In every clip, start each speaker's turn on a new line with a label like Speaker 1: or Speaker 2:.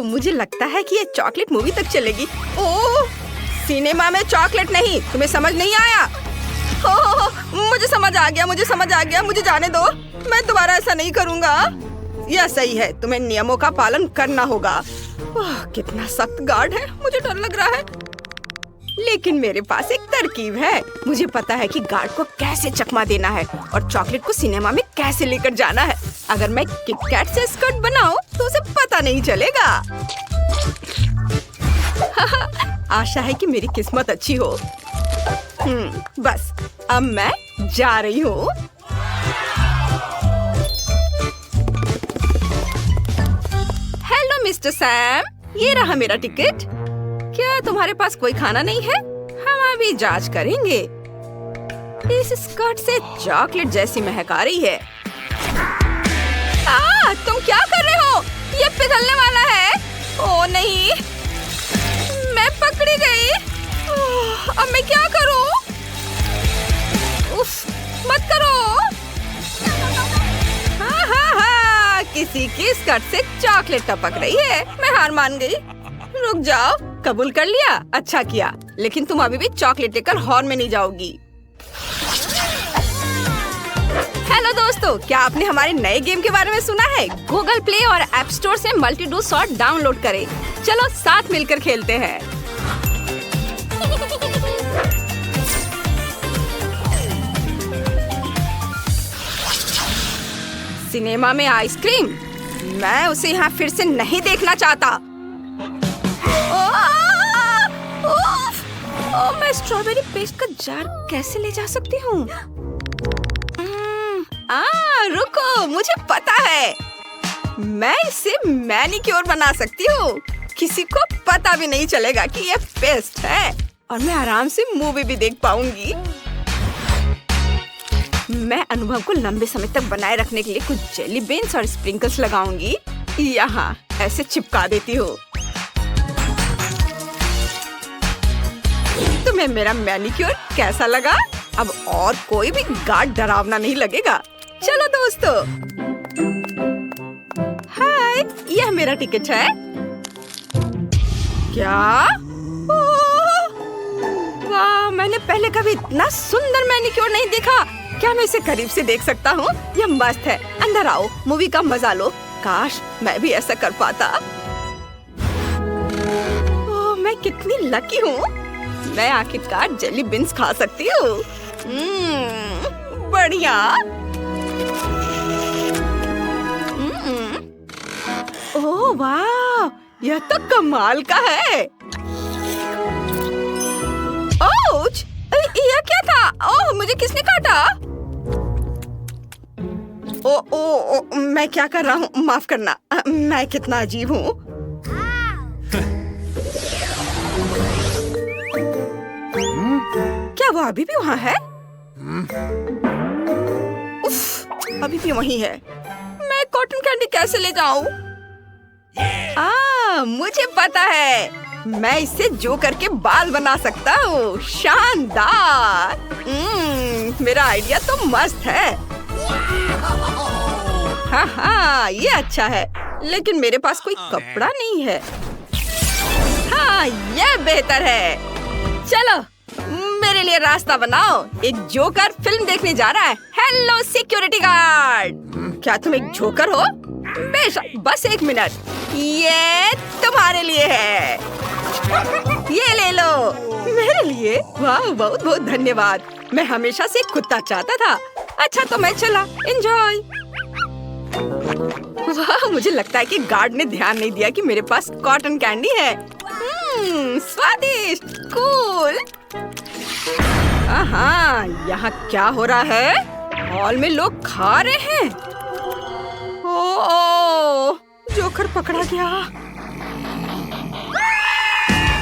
Speaker 1: मुझे लगता है कि ये चॉकलेट मूवी तक चलेगी। ओह, सिनेमा में चॉकलेट नहीं, तुम्हें समझ नहीं आया? मुझे समझ आ गया, मुझे जाने दो। मैं दोबारा ऐसा नहीं करूँगा। यह सही है, तुम्हें नियमों का पालन करना होगा। कितना सख्त गार्ड है, मुझे डर लग रहा है। लेकिन मेरे पास एक तरकीब है। मुझे पता है कि गार्ड को कैसे चकमा देना है और चॉकलेट को सिनेमा में कैसे लेकर जाना है। अगर मैं किटकैट से स्कर्ट बनाऊं तो उसे पता नहीं चलेगा। आशा है कि मेरी किस्मत अच्छी हो। बस अब मैं जा रही हूँ। हेलो मिस्टर सैम, ये रहा मेरा टिकट। क्या तुम्हारे पास कोई खाना नहीं है? हम अभी जांच करेंगे। इस स्कर्ट से चॉकलेट जैसी महक आ रही है। तुम क्या कर रहे हो? ये पिघलने वाला है। ओ नहीं, मैं पकड़ी गई। अब मैं क्या करूं? उफ, मत करो। हाँ, किसी की स्कर्ट से चॉकलेट टपक रही है। मैं हार मान गई। रुक जाओ, कबूल कर लिया, अच्छा किया। लेकिन तुम अभी भी चॉकलेट लेकर हॉल में नहीं जाओगी। हेलो दोस्तों, क्या आपने हमारे नए गेम के बारे में सुना है? गूगल प्ले और ऐप स्टोर से मल्टी डू शॉट डाउनलोड करें। चलो साथ मिलकर खेलते हैं। सिनेमा में आइसक्रीम, मैं उसे यहाँ फिर से नहीं देखना चाहता। मैं स्ट्रॉबेरी पेस्ट का जार कैसे ले जा सकती हूँ? रुको, मुझे पता है। मैं इससे मैनिक्योर बना सकती हूँ। किसी को पता भी नहीं चलेगा कि ये पेस्ट है और मैं आराम से मूवी भी देख पाऊंगी। मैं अनुभव को लंबे समय तक बनाए रखने के लिए कुछ जेली बीन्स और स्प्रिंकल्स लगाऊंगी। यहाँ ऐसे चिपका देती हूँ। तुम्हें मेरा मैनिक्योर कैसा लगा? अब और कोई भी गार्ड डरावना नहीं लगेगा। चलो दोस्तों। हाय, यह मेरा टिकट है। क्या? वाह, मैंने पहले कभी इतना सुंदर मैनिक्योर नहीं देखा। क्या मैं इसे करीब से देख सकता हूँ? यह मस्त है। अंदर आओ, मूवी का मजा लो। काश मैं भी ऐसा कर पाता। ओह, मैं कितनी लकी हूँ। मैं आखिरकार जेली बीन्स खा सकती हूँ। बढ़िया। ओह वाह, यह तो कमाल का है। ओच, यह क्या था? ओह, मुझे किसने काटा? ओ, मैं क्या कर रहा हूँ? माफ करना, मैं कितना अजीब हूँ। क्या वो अभी भी वहाँ है? उफ, अभी भी वहीं है। मैं कॉटन कैंडी कैसे ले जाऊँ? मुझे पता है। मैं इससे जोकर के बाल बना सकता हूँ। शानदार। मेरा आइडिया तो मस्त है। हाँ, ये अच्छा है। लेकिन मेरे पास कोई कपड़ा नहीं है। हाँ, ये बेहतर है। चलो, मेरे लिए रास्ता बनाओ। एक जोकर फिल्म देखने जा रहा है। हेलो सिक्योरिटी गार्ड, क्या तुम एक जोकर हो? बेशक, बस एक मिनट। ये तुम्हारे लिए है। ये ले लो। मेरे लिए? वाह, बहुत बहुत धन्यवाद। मैं हमेशा से कुत्ता चाहता था। अच्छा, तो मैं चला। एंजॉय। वाह, मुझे लगता है कि गार्ड ने ध्यान नहीं दिया कि मेरे पास कॉटन कैंडी है। स्वादिष्ट, कूल। यहाँ क्या हो रहा है? हॉल में लोग खा रहे हैं। ओह, जोकर पकड़ा गया।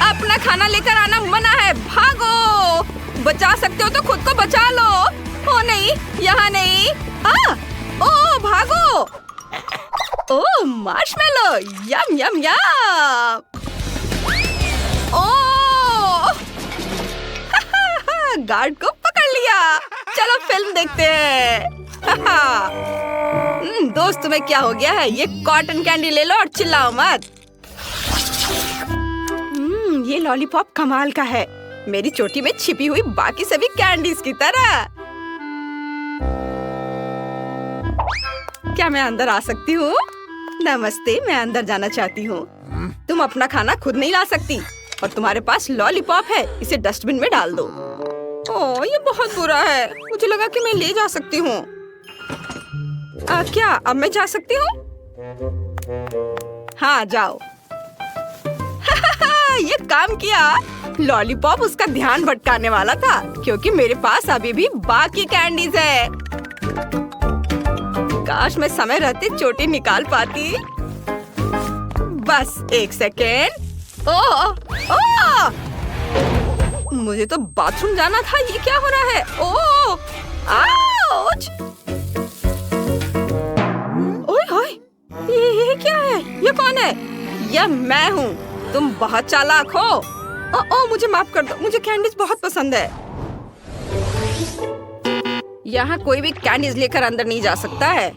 Speaker 1: अपना खाना लेकर आना मना है। भागो, बचा सकते हो तो खुद को बचा लो। ओ नहीं, यहाँ नहीं। ओह, भागो। ओह, मार्शमेलो, यम यम यम। ओह, गार्ड को पकड़ लिया। चलो फिल्म देखते हैं। दोस्त, तुम्हें क्या हो गया है? ये कॉटन कैंडी ले लो और चिल्लाओ मत। ये लॉलीपॉप कमाल का है, मेरी चोटी में छिपी हुई बाकी सभी कैंडीज की तरह। क्या मैं अंदर आ सकती हूँ? नमस्ते, मैं अंदर जाना चाहती हूँ। तुम अपना खाना खुद नहीं ला सकती और तुम्हारे पास लॉलीपॉप है, इसे डस्टबिन में डाल दो। ओह, ये बहुत बुरा है। मुझे लगा कि मैं ले जा सकती हूँ। क्या अब मैं जा सकती हूँ? हाँ, जाओ। ये काम किया। लॉलीपॉप उसका ध्यान भटकाने वाला था क्योंकि मेरे पास अभी भी बाकी कैंडीज है। काश मैं समय रहते चोटी निकाल पाती। बस एक सेकेंड। ओह, ओह! मुझे तो बाथरूम जाना था। ये क्या हो रहा है? ओह, आउच! ओए होए, ये क्या है? ये कौन है? यह मैं हूँ। तुम बहुत चालाक हो। ओह, मुझे माफ कर दो। मुझे कैंडीज बहुत पसंद है। यहाँ कोई भी कैंडीज लेकर अंदर नहीं जा सकता है।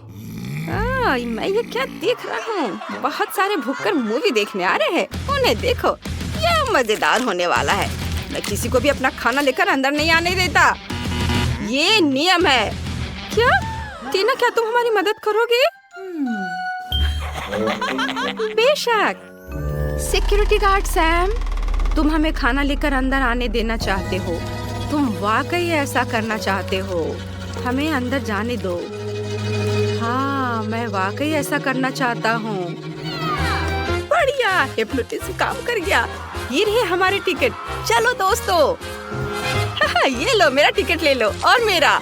Speaker 1: मैं ये क्या देख रहा हूँ? बहुत सारे भूखकर मूवी देखने आ रहे हैं। उन्हें देखो, यह मजेदार होने वाला है। मैं किसी को भी अपना खाना लेकर अंदर नहीं आने देता। ये नियम है। क्या टीना, क्या तुम हमारी मदद करोगे? बेशक। सिक्योरिटी गार्ड सैम, तुम हमें खाना लेकर अंदर आने देना चाहते हो। तुम वाकई ऐसा करना चाहते हो। हमें अंदर जाने दो। हाँ, मैं वाकई ऐसा करना चाहता हूँ। बढ़िया, हिप्नोटिज्म काम कर गया। ये रहे हमारे टिकट। चलो दोस्तों। ये लो, मेरा टिकट ले लो और मेरा।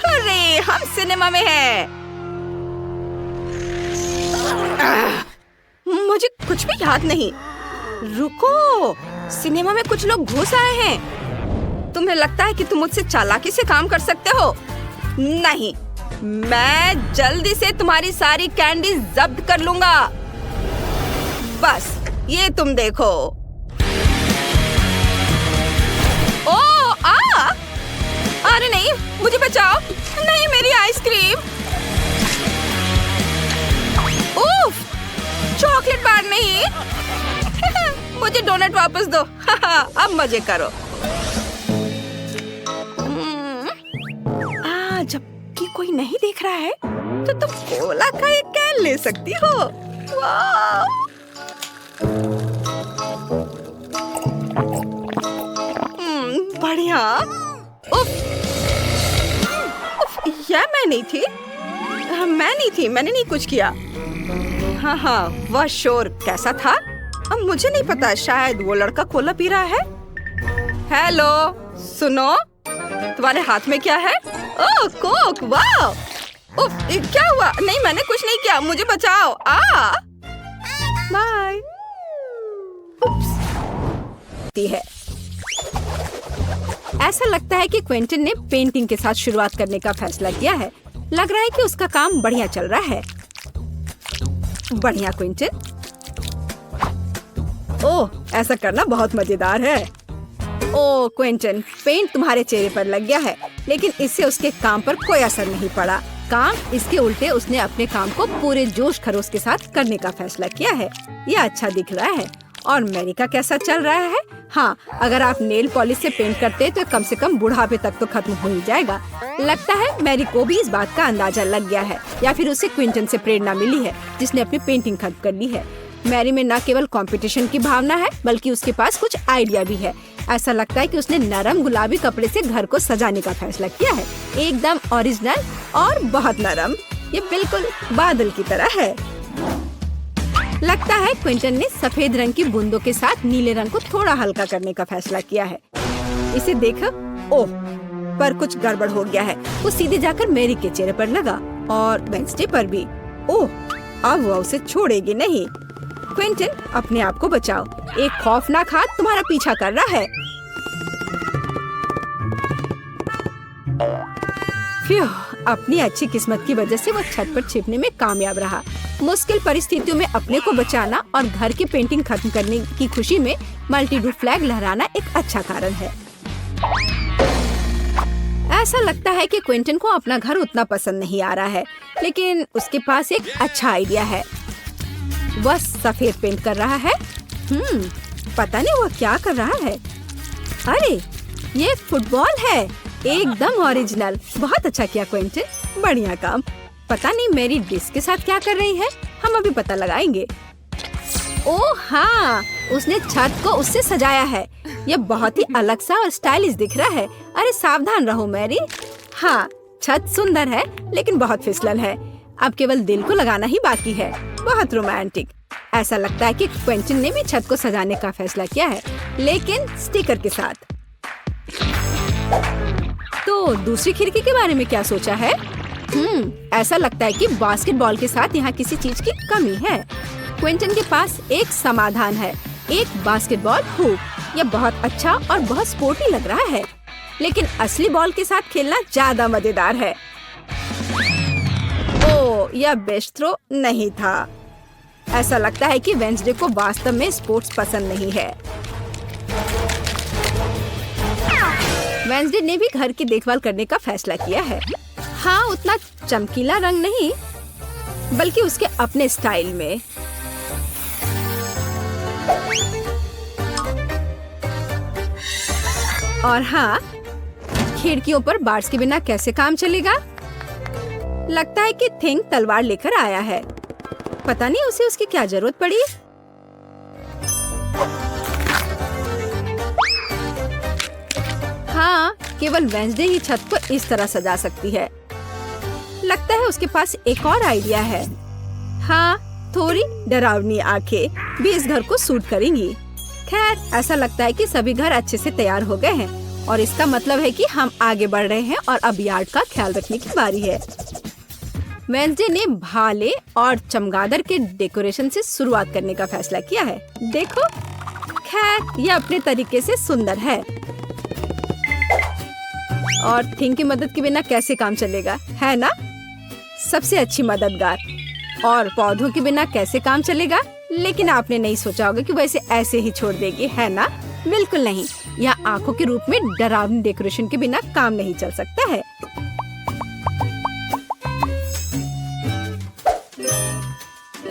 Speaker 1: अरे, हम सिनेमा में हैं। मुझे कुछ भी याद नहीं। रुको, सिनेमा में कुछ लोग घुस आए हैं। तुम्हें लगता है कि तुम मुझसे चालाकी से काम कर सकते हो? नहीं, मैं जल्दी से तुम्हारी सारी कैंडी जब्त कर लूंगा। बस ये तुम देखो। ओह, अरे नहीं, मुझे बचाओ। नहीं, मेरी आइसक्रीम। उफ, चॉकलेट बार नहीं। मुझे डोनट वापस दो। अब मजे करो। जबकि कोई नहीं देख रहा है तो तुम कोला का एक कैन ले सकती हो। वाह! बढ़िया। उफ, यह मैं नहीं थी। मैंने नहीं कुछ किया। हाँ, वह शोर कैसा था? अब मुझे नहीं पता। शायद वो लड़का कोला पी रहा है। हेलो, सुनो, तुम्हारे हाथ में क्या है? ओह, कोक। वाह! उफ, क्या हुआ? नहीं, मैंने कुछ नहीं किया। मुझे बचाओ। बाय। है। ऐसा लगता है कि क्विंटन ने पेंटिंग के साथ शुरुआत करने का फैसला किया है। लग रहा है कि उसका काम बढ़िया चल रहा है। बढ़िया क्विंटन। ओह, ऐसा करना बहुत मजेदार है। ओह क्विंटन, पेंट तुम्हारे चेहरे पर लग गया है, लेकिन इससे उसके काम पर कोई असर नहीं पड़ा। काम इसके उल्टे उसने अपने काम को पूरे जोश खरोश के साथ करने का फैसला किया है। यह अच्छा दिख रहा है। और मैरी का कैसा चल रहा है? हाँ, अगर आप नेल पॉलिश से पेंट करते तो कम से कम बुढ़ापे तक तो खत्म हो ही जाएगा। लगता है मैरी को भी इस बात का अंदाजा लग गया है, या फिर उसे क्विंटन से प्रेरणा मिली है जिसने अपनी पेंटिंग खत्म कर ली है। मैरी में न केवल कंपटीशन की भावना है, बल्कि उसके पास कुछ आइडिया भी है। ऐसा लगता है कि उसने नरम गुलाबी कपड़े से घर को सजाने का फैसला किया है। एकदम ओरिजिनल और बहुत नरम। ये बिल्कुल बादल की तरह है। लगता है क्विंटन ने सफेद रंग की बूंदों के साथ नीले रंग को थोड़ा हल्का करने का फैसला किया है। इसे देखो। ओह, पर कुछ गड़बड़ हो गया है। वो सीधे जाकर मैरी के चेहरे पर लगा और वेंसडे पर भी। ओह, अब वो उसे छोड़ेगी नहीं। क्विंटन, अपने आप को बचाओ। एक खौफनाक हाथ तुम्हारा पीछा कर रहा है। फ्यू, अपनी अच्छी किस्मत की वजह से वो छत पर छिपने में कामयाब रहा। मुश्किल परिस्थितियों में अपने को बचाना और घर की पेंटिंग खत्म करने की खुशी में मल्टी-डू फ्लैग लहराना एक अच्छा कारण है। ऐसा लगता है कि क्विंटन को अपना घर उतना पसंद नहीं आ रहा है, लेकिन उसके पास एक अच्छा आइडिया है। वह सफेद पेंट कर रहा है पता नहीं वो क्या कर रहा है। अरे ये फुटबॉल है, एकदम ओरिजिनल। बहुत अच्छा किया क्विंटन, बढ़िया काम। पता नहीं मेरी डिश के साथ क्या कर रही है, हम अभी पता लगाएंगे। ओह हाँ, उसने छत को उससे सजाया है। ये बहुत ही अलग सा और स्टाइलिश दिख रहा है। अरे सावधान रहो मैरी। हाँ, छत सुंदर है लेकिन बहुत फिसलन है। अब केवल दिल को लगाना ही बाकी है। बहुत रोमांटिक। ऐसा लगता है कि क्विंटन ने भी छत को सजाने का फैसला किया है, लेकिन स्टिकर के साथ। तो दूसरी खिड़की के बारे में क्या सोचा है? ऐसा लगता है कि बास्केटबॉल के साथ यहाँ किसी चीज की कमी है। क्विंटन के पास एक समाधान है, एक बास्केटबॉल हुप। यह बहुत अच्छा और बहुत स्पोर्टी लग रहा है, लेकिन असली बॉल के साथ खेलना ज्यादा मजेदार है। ओह, यह बेस्ट थ्रो नहीं था। ऐसा लगता है कि वेंसडे को वास्तव में स्पोर्ट्स पसंद नहीं है। वेंसडे ने भी घर की देखभाल करने का फैसला किया है। हाँ, उतना चमकीला रंग नहीं, बल्कि उसके अपने स्टाइल में। और हाँ, खिड़कियों पर बार्स के बिना कैसे काम चलेगा? लगता है कि थिंग तलवार लेकर आया है। पता नहीं उसे उसकी क्या जरूरत पड़ी। हाँ, केवल वेंसडे ही छत को इस तरह सजा सकती है। लगता है उसके पास एक और आइडिया है। हाँ, थोड़ी डरावनी आंखें भी इस घर को सूट करेंगी। खैर, ऐसा लगता है कि सभी घर अच्छे से तैयार हो गए हैं और इसका मतलब है कि हम आगे बढ़ रहे हैं और अब यार्ड का ख्याल रखने की बारी है। वेंसडे ने भाले और चमगादड़ के डेकोरेशन से शुरुआत करने का फैसला किया है। देखो, खैर यह अपने तरीके से सुंदर है। और थिंग की मदद के बिना कैसे काम चलेगा, है ना? सबसे अच्छी मददगार। और पौधों के बिना कैसे काम चलेगा? लेकिन आपने नहीं सोचा होगा कि वो इसे ऐसे ही छोड़ देगी, है ना? बिल्कुल नहीं। यह आंखों के रूप में डरावनी डेकोरेशन के बिना काम नहीं चल सकता है।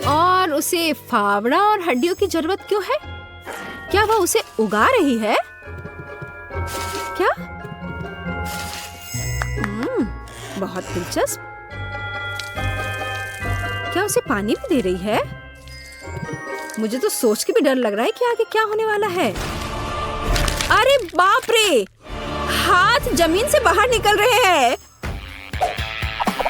Speaker 1: और उसे फावड़ा और हड्डियों की जरूरत क्यों है? क्या वह उसे उगा रही है? क्या? बहुत दिलचस्प। क्या उसे पानी भी दे रही है? मुझे तो सोच के भी डर लग रहा है कि आगे क्या होने वाला है। अरे बाप रे! हाथ जमीन से बाहर निकल रहे हैं।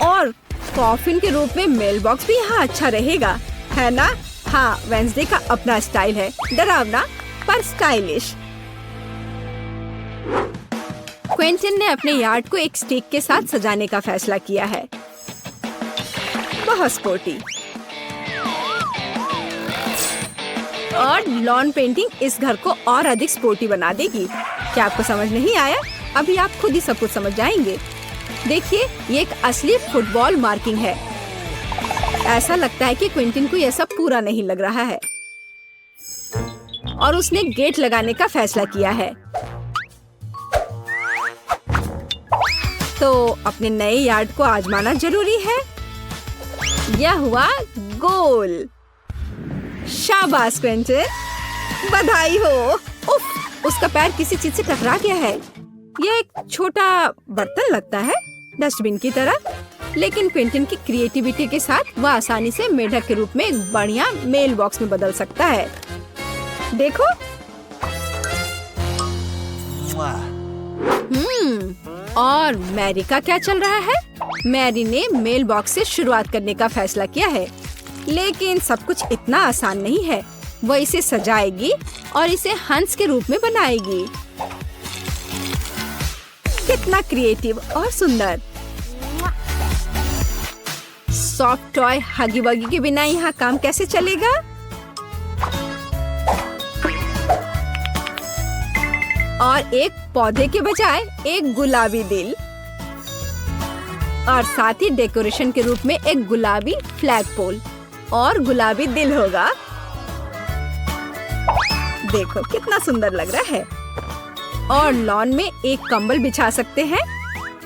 Speaker 1: और कॉफिन के रूप में मेल बॉक्स भी यहाँ अच्छा रहेगा, है ना? हाँ, वेंसडे का अपना स्टाइल है, डरावना पर स्टाइलिश। क्विंटन ने अपने यार्ड को एक स्टिक के साथ सजाने का फैसला किया है। बहुत स्पोर्टी। और लॉन पेंटिंग इस घर को और अधिक स्पोर्टी बना देगी। क्या आपको समझ नहीं आया? अभी आप खुद ही सब कुछ समझ जाएंगे। देखिए, ये एक असली फुटबॉल मार्किंग है। ऐसा लगता है कि क्विंटन को यह सब पूरा नहीं लग रहा है और उसने गेट लगाने का फैसला किया है। तो अपने नए यार्ड को आजमाना जरूरी है। यह हुआ गोल। शाबाश क्विंटन, बधाई हो। उफ, उसका पैर किसी चीज से टकरा गया है। यह एक छोटा बर्तन लगता है, डस्टबिन की तरह, लेकिन क्विंटन की क्रिएटिविटी के साथ वह आसानी से मेढक के रूप में एक बढ़िया मेल बॉक्स में बदल सकता है। देखो। और मैरी का क्या चल रहा है? मैरी ने मेल बॉक्स से शुरुआत करने का फैसला किया है, लेकिन सब कुछ इतना आसान नहीं है। वह इसे सजाएगी और इसे हंस के रूप में बनाएगी। कितना क्रिएटिव और सुंदर। सॉफ्ट टॉय हगी वगी के बिना यहाँ काम कैसे चलेगा? और एक पौधे के बजाय एक गुलाबी दिल, और साथ ही डेकोरेशन के रूप में एक गुलाबी फ्लैग पोल और गुलाबी दिल होगा। देखो कितना सुंदर लग रहा है। और लॉन में एक कंबल बिछा सकते हैं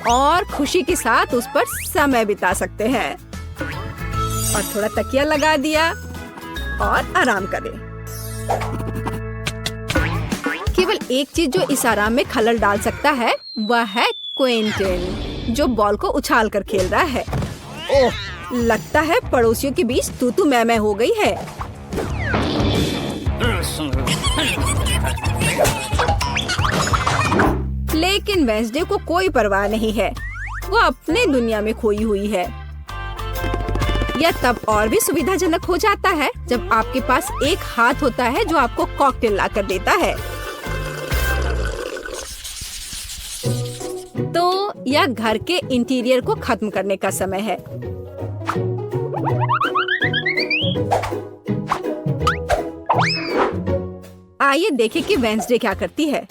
Speaker 1: और खुशी के साथ उस पर समय बिता सकते हैं। और थोड़ा तकिया लगा दिया और आराम करें। एक चीज जो इस आराम में खलल डाल सकता है वह है क्विंटन, जो बॉल को उछाल कर खेल रहा है। ओह, लगता है पड़ोसियों के बीच तू मैं हो गई है। लेकिन वेंसडे को कोई परवाह नहीं है, वो अपने दुनिया में खोई हुई है। यह तब और भी सुविधाजनक हो जाता है जब आपके पास एक हाथ होता है जो आपको कॉकटेल लाकर देता है। तो यह घर के इंटीरियर को खत्म करने का समय है। आइए देखें कि वेंसडे क्या करती है।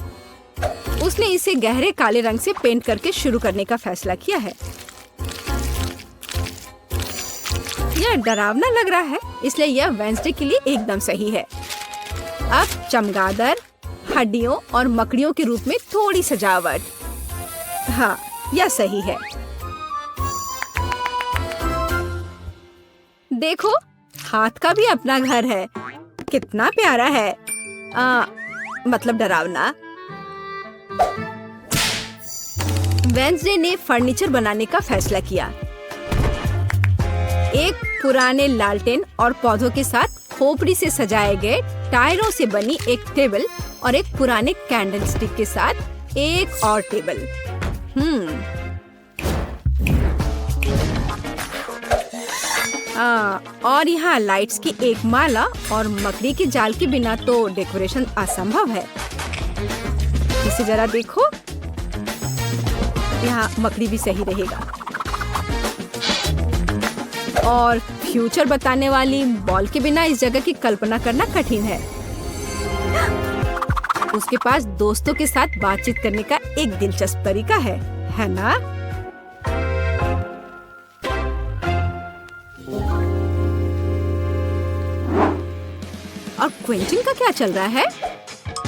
Speaker 1: उसने इसे गहरे काले रंग से पेंट करके शुरू करने का फैसला किया है। यह डरावना लग रहा है, इसलिए यह वेंसडे के लिए एकदम सही है। अब चमगादड़, हड्डियों और मकड़ियों के रूप में थोड़ी सजावट। हाँ, यह सही है। देखो, हाथ का भी अपना घर है। कितना प्यारा है। मतलब डरावना। वेंसडे ने फर्नीचर बनाने का फैसला किया। एक पुराने लालटेन और पौधों के साथ खोपड़ी से सजाए गए टायरों से बनी एक टेबल और एक पुराने कैंडल स्टिक के साथ एक और टेबल। और यहाँ लाइट्स की एक माला और मकड़ी के जाल के बिना तो डेकोरेशन असंभव है। इसे जरा देखो, यहाँ मकड़ी भी सही रहेगा। और फ्यूचर बताने वाली बॉल के बिना इस जगह की कल्पना करना कठिन है। उसके पास दोस्तों के साथ बातचीत करने का एक दिलचस्प तरीका है ना? और क्विंटन का क्या चल रहा है?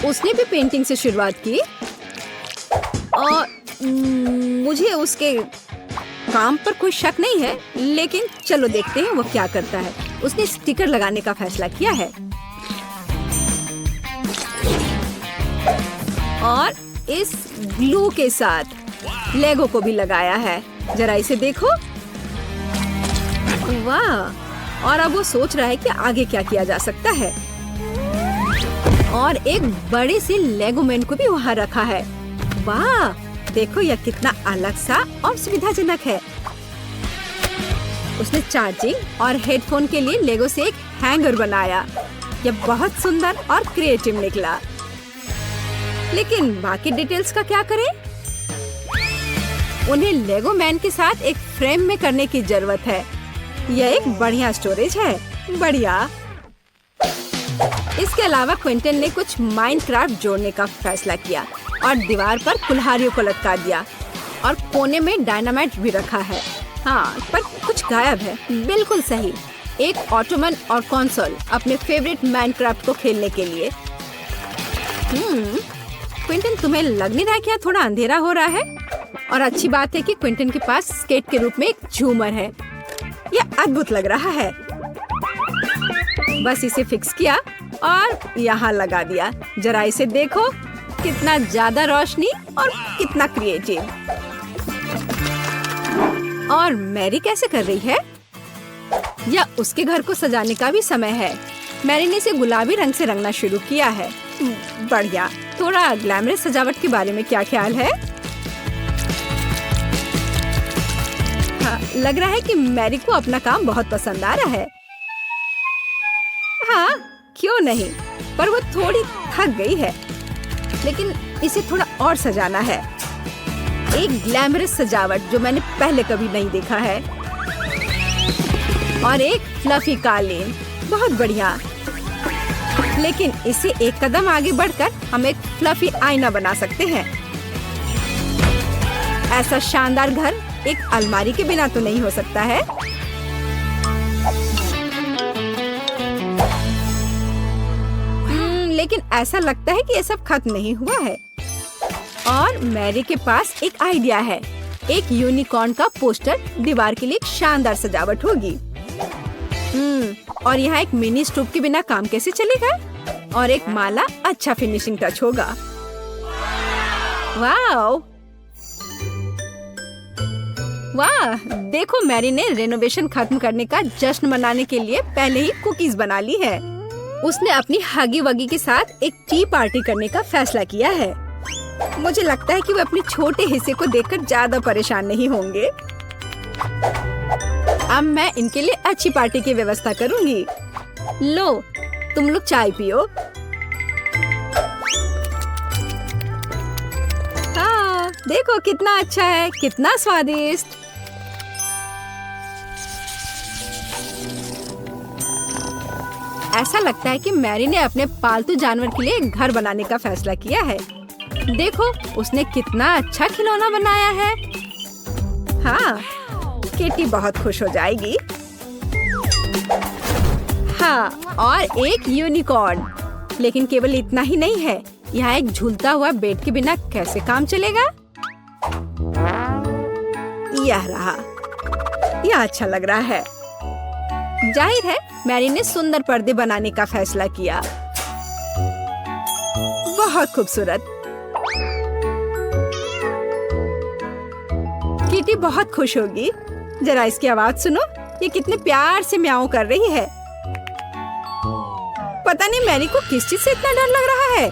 Speaker 1: उसने भी पेंटिंग से शुरुआत की और मुझे उसके काम पर कोई शक नहीं है, लेकिन चलो देखते हैं वो क्या करता है। उसने स्टिकर लगाने का फैसला किया है और इस ग्लू के साथ लेगो को भी लगाया है। जरा इसे देखो, वाह। और अब वो सोच रहा है कि आगे क्या किया जा सकता है। और एक बड़े से लेगो मैन को भी वहाँ रखा है। वाह, देखो यह कितना अलग सा और सुविधाजनक है। उसने चार्जिंग और हेडफोन के लिए लेगो से एक हैंगर बनाया। यह बहुत सुंदर और क्रिएटिव निकला। लेकिन बाकी डिटेल्स का क्या करें? उन्हें लेगो मैन के साथ एक फ्रेम में करने की जरूरत है। यह एक बढ़िया स्टोरेज है। बढ़िया। इसके अलावा क्विंटन ने कुछ माइनक्राफ्ट जोड़ने का फैसला किया और दीवार पर कुल्हाड़ियों को लटका दिया और कोने में डायनामाइट भी रखा है। हाँ, पर कुछ गायब है। बिल्कुल सही। एक ऑटोमन और कंसोल अपने फेवरेट माइनक्राफ्ट को खेलने के लिए। क्विंटन, तुम्हें लग नहीं रहा क्या थोड़ा अंधेरा हो रहा है? और अच्छी बात है कि क्विंटन के पास स्केट के रूप में एक झूमर है। यह अद्भुत लग रहा है। बस इसे फिक्स किया और यहाँ लगा दिया। जरा इसे देखो, कितना ज्यादा रोशनी और कितना क्रिएटिव। और मैरी कैसे कर रही है? या उसके घर को सजाने का भी समय है। मैरी ने इसे गुलाबी रंग से रंगना शुरू किया है। बढ़िया। थोड़ा ग्लैमरस सजावट के बारे में क्या ख्याल है? हाँ, लग रहा है कि मैरी को अपना काम बहुत पसंद आ रहा है। हाँ, क्यों नहीं, पर वो थोड़ी थक गई है। लेकिन इसे थोड़ा और सजाना है। एक ग्लैमरस सजावट जो मैंने पहले कभी नहीं देखा है। और एक फ्लफी कालीन, बहुत बढ़िया। लेकिन इसे एक कदम आगे बढ़कर हम एक फ्लफी आईना बना सकते हैं। ऐसा शानदार घर एक अलमारी के बिना तो नहीं हो सकता है। लेकिन ऐसा लगता है कि ये सब खत्म नहीं हुआ है। और मैरी के पास एक आइडिया है। एक यूनिकॉर्न का पोस्टर दीवार के लिए एक शानदार सजावट होगी। और यहाँ एक मिनी स्टोव के बिना काम कैसे चलेगा? और एक माला अच्छा फिनिशिंग टच होगा।
Speaker 2: वाह वाह, देखो मैरी ने रेनोवेशन खत्म करने का जश्न मनाने के लिए पहले ही कुकीज बना ली है। उसने अपनी हगी वगी के साथ एक टी पार्टी करने का फैसला किया है। मुझे लगता है कि वो अपने छोटे हिस्से को देखकर ज्यादा परेशान नहीं होंगे। अब मैं इनके लिए अच्छी पार्टी की व्यवस्था करूंगी। लो, तुम लोग चाय पियो। हाँ, देखो कितना अच्छा है, कितना स्वादिष्ट। ऐसा लगता है कि मैरी ने अपने पालतू जानवर के लिए घर बनाने का फैसला किया है। देखो, उसने कितना अच्छा खिलौना बनाया है। हाँ, किटी बहुत खुश हो जाएगी। हाँ, और एक यूनिकॉर्न। लेकिन केवल इतना ही नहीं है, यहाँ एक झूलता हुआ बेड के बिना कैसे काम चलेगा? यह रहा, यह अच्छा लग रहा है। जाहिर है मैरी ने सुंदर पर्दे बनाने का फैसला किया। बहुत खूबसूरत। किटी बहुत खुश होगी। जरा इसकी आवाज सुनो, ये कितने प्यार से म्याऊं कर रही है। पता नहीं मैरी को किस चीज से इतना डर लग रहा है।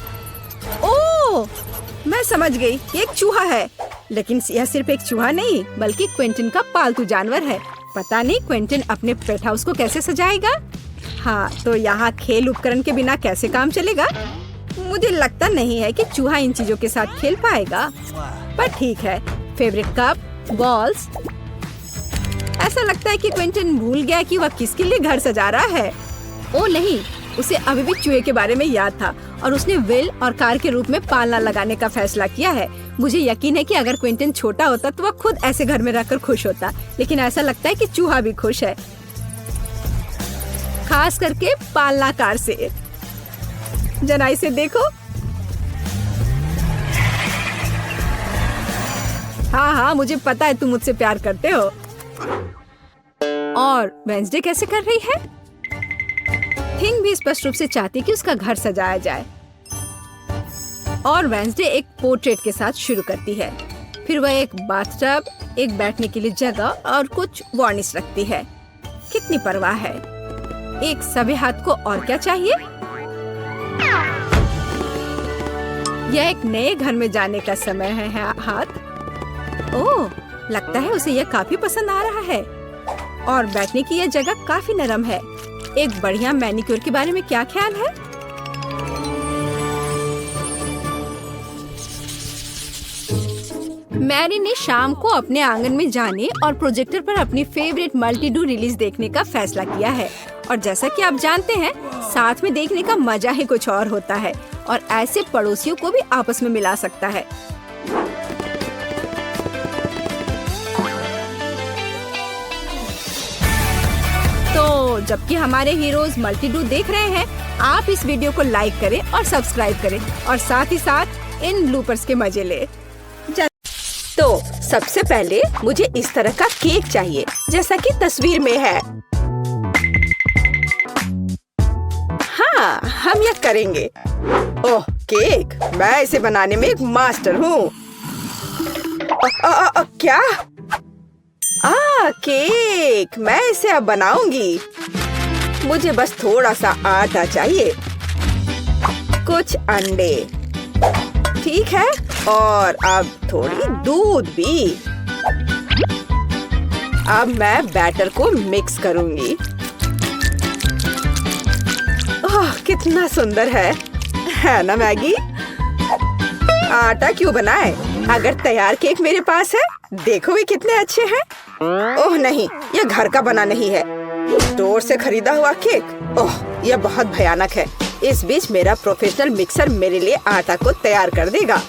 Speaker 2: ओह, मैं समझ गई, ये एक चूहा है। लेकिन यह सिर्फ एक चूहा नहीं, बल्कि क्विंटन का पालतू जानवर है। पता नहीं क्विंटन अपने पेट हाउस को कैसे सजाएगा। हाँ, तो यहाँ खेल उपकरण के बिना कैसे काम चलेगा? मुझे लगता नहीं है कि चूहा इन चीजों के साथ खेल पाएगा। पर ठीक है, फेवरेट कप, बॉल्स। ऐसा लगता है कि क्विंटन भूल गया कि वह किसके लिए घर सजा रहा है। ओ नहीं, उसे अभी भी चूहे के बारे में याद था और उसने विल और कार के रूप में पालना लगाने का फैसला किया है। मुझे यकीन है कि अगर क्विंटन छोटा होता तो वह खुद ऐसे घर में रहकर खुश होता, लेकिन ऐसा लगता है कि चूहा भी खुश है, खास करके पालना कार से। जरा इसे देखो। हाँ हाँ, मुझे पता है तुम मुझसे प्यार करते हो। और वेंसडे कैसे कर रही है? थिंग भी स्पष्ट रूप से चाहती कि उसका घर सजाया जाए। और वेंसडे एक पोर्ट्रेट के साथ शुरू करती है। फिर वह एक बाथटब, एक बैठने के लिए जगह और कुछ वार्निश रखती है। कितनी परवाह है। एक सभ्य हाथ को और क्या चाहिए? यह एक नए घर में जाने का समय है हाथ। ओह, लगता है उसे यह काफी पसंद आ रहा है। और बैठने की यह जगह काफी नरम है। एक बढ़िया मैनिक्योर के बारे में क्या ख्याल है? मैरी ने शाम को अपने आंगन में जाने और प्रोजेक्टर पर अपनी फेवरेट मल्टी-डू रिलीज देखने का फैसला किया है। और जैसा कि आप जानते हैं, साथ में देखने का मजा ही कुछ और होता है और ऐसे पड़ोसियों को भी आपस में मिला सकता है। तो जबकि हमारे हीरोज मल्टी-डू देख रहे हैं, आप इस वीडियो को लाइक करें और सब्सक्राइब करें और साथ ही साथ इन ब्लूपर्स के मजे ले। तो सबसे पहले मुझे इस तरह का केक चाहिए, जैसा कि तस्वीर में है। हाँ, हम यह करेंगे। ओह, केक! मैं इसे बनाने में एक मास्टर हूँ। क्या? केक! मैं इसे अब बनाऊंगी। मुझे बस थोड़ा सा आटा चाहिए, कुछ अंडे, ठीक है, और अब थोड़ी दूध भी। अब मैं बैटर को मिक्स करूंगी। ओह, कितना सुंदर है ना मैगी? आटा क्यों बनाए? अगर तैयार केक मेरे पास है, देखो ये कितने अच्छे हैं। ओह नहीं, यह घर का बना नहीं है, स्टोर से खरीदा हुआ केक। ओह, यह बहुत भयानक है। इस बीच मेरा प्रोफेशनल मिक्सर मेरे लिए आटा को तैयार कर देगा।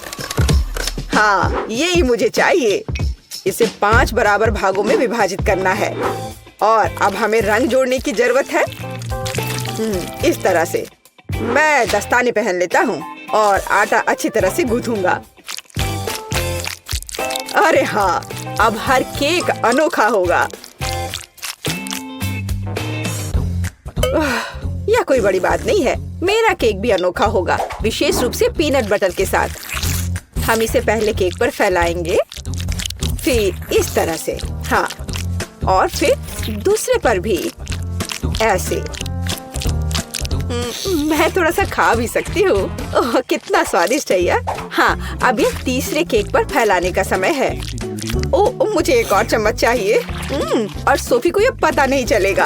Speaker 2: हाँ, यही मुझे चाहिए। इसे 5 बराबर भागों में विभाजित करना है और अब हमें रंग जोड़ने की जरूरत है। इस तरह से मैं दस्ताने पहन लेता हूँ और आटा अच्छी तरह से गूंथूंगा। अरे हाँ, अब हर केक अनोखा होगा। यह कोई बड़ी बात नहीं है, मेरा केक भी अनोखा होगा, विशेष रूप से पीनट बटर के साथ। हम इसे पहले केक पर फैलाएंगे, फिर इस तरह से, हाँ, और फिर दूसरे पर भी ऐसे। मैं थोड़ा सा खा भी सकती हूँ। ओह, कितना स्वादिष्ट है यह। हाँ, अब ये तीसरे केक पर फैलाने का समय है। ओह, मुझे एक और चम्मच चाहिए। और सोफी को ये पता नहीं चलेगा।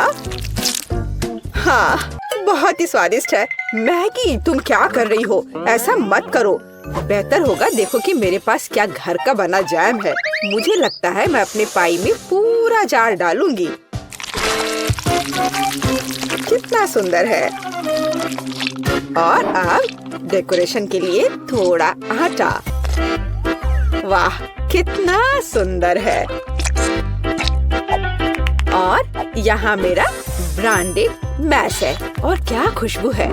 Speaker 2: हाँ, बहुत ही स्वादिष्ट है। मैगी, तुम क्या कर रही हो? ऐसा मत करो। बेहतर होगा देखो कि मेरे पास क्या घर का बना जैम है। मुझे लगता है मैं अपने पाई में पूरा जार डालूंगी। कितना सुंदर है। और अब डेकोरेशन के लिए थोड़ा आटा। वाह, कितना सुंदर है। और यहाँ मेरा ब्रांडेड मैश है। और क्या खुशबू है।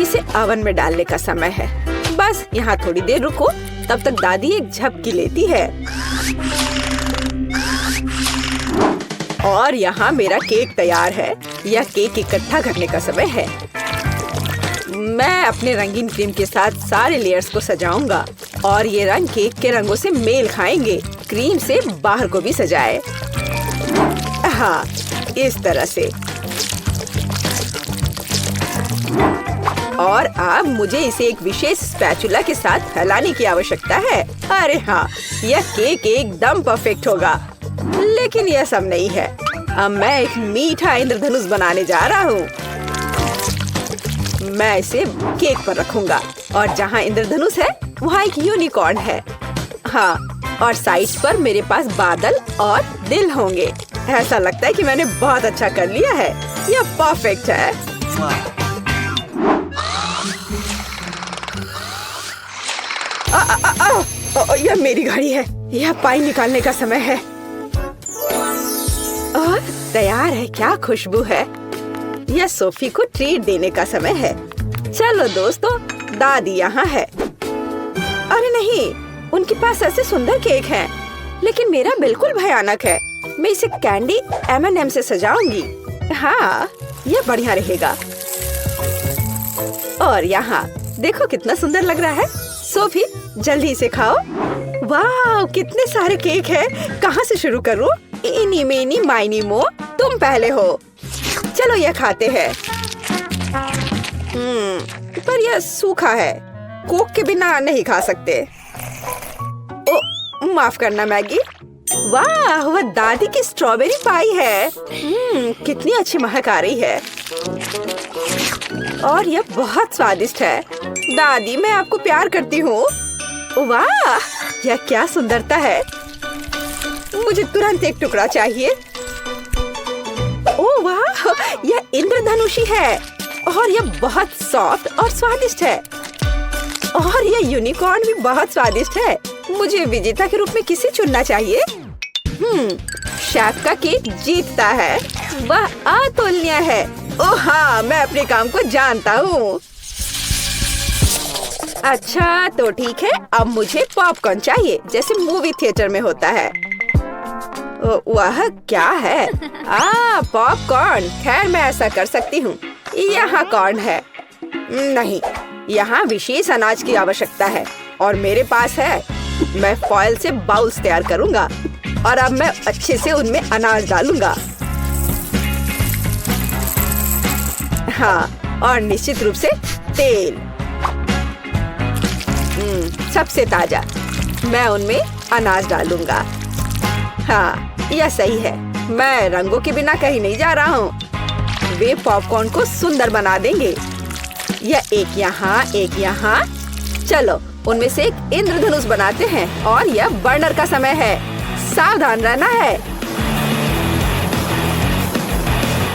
Speaker 2: इसे ओवन में डालने का समय है। बस यहाँ थोड़ी देर रुको, तब तक दादी एक झपकी लेती है। और यहाँ मेरा केक तैयार है। यह केक इकट्ठा करने का समय है। मैं अपने रंगीन क्रीम के साथ सारे लेयर्स को सजाऊंगा और ये रंग केक के रंगों से मेल खाएंगे। क्रीम से बाहर को भी सजाए। हाँ, इस तरह से। और अब मुझे इसे एक विशेष स्पैचुला के साथ फैलाने की आवश्यकता है। अरे हाँ, यह केक एकदम परफेक्ट होगा। लेकिन यह सब नहीं है। अब मैं एक मीठा इंद्रधनुष बनाने जा रहा हूँ। मैं इसे केक पर रखूंगा और जहाँ इंद्रधनुष है वहाँ एक यूनिकॉर्न है। हाँ, और साइड्स पर मेरे पास बादल और दिल होंगे। ऐसा लगता है कि मैंने बहुत अच्छा कर लिया है। यह परफेक्ट है। यह मेरी घड़ी है। यह पाई निकालने का समय है। और तैयार है। क्या खुशबू है। यह सोफी को ट्रीट देने का समय है। चलो दोस्तों, दादी यहाँ है। अरे नहीं, उनके पास ऐसे सुंदर केक हैं, लेकिन मेरा बिल्कुल भयानक है। मैं इसे कैंडी M&M से सजाऊंगी। हाँ, यह बढ़िया रहेगा। और यहाँ देखो कितना सुंदर लग रहा है। सोफी, जल्दी इसे खाओ। वाह, कितने सारे केक हैं। कहाँ से शुरू करूँ? इनी मीनी माइनी मो, तुम पहले हो। चलो यह खाते हैं। पर यह सूखा है। कोक के बिना नहीं खा सकते। ओ, माफ करना मैगी। वाह, वह दादी की स्ट्रॉबेरी पाई है। कितनी अच्छी महक आ रही है। और यह बहुत स्वादिष्ट है। दादी, मैं आपको प्यार करती हूँ। वाह, यह क्या सुंदरता है। मुझे तुरंत एक टुकड़ा चाहिए। ओह वाह, यह इंद्रधनुषी है और यह बहुत सॉफ्ट और स्वादिष्ट है। और यह यूनिकॉर्न भी बहुत स्वादिष्ट है। मुझे विजेता के रूप में किसे चुनना चाहिए? शेफ का केक जीतता है। वह अतुलनीय है। ओह हाँ, मैं अपने काम को जानता हूँ। अच्छा तो ठीक है, अब मुझे पॉपकॉर्न चाहिए, जैसे मूवी थिएटर में होता है। वह क्या है? पॉपकॉर्न। खैर, मैं ऐसा कर सकती हूँ। यहाँ कॉर्न है। नहीं, यहाँ विशेष अनाज की आवश्यकता है और मेरे पास है। मैं फॉइल से बाउल्स तैयार करूँगा और अब मैं अच्छे से उनमें अनाज डालूंगा। हाँ, और निश्चित रूप से तेल। सबसे ताजा। मैं उनमें अनाज डालूंगा। हाँ, यह सही है। मैं रंगों के बिना कहीं नहीं जा रहा हूँ। वे पॉपकॉर्न को सुंदर बना देंगे। यह एक यहाँ, एक यहाँ। चलो, उनमें से एक इंद्रधनुष बनाते हैं और यह बर्नर का समय है। सावधान रहना है।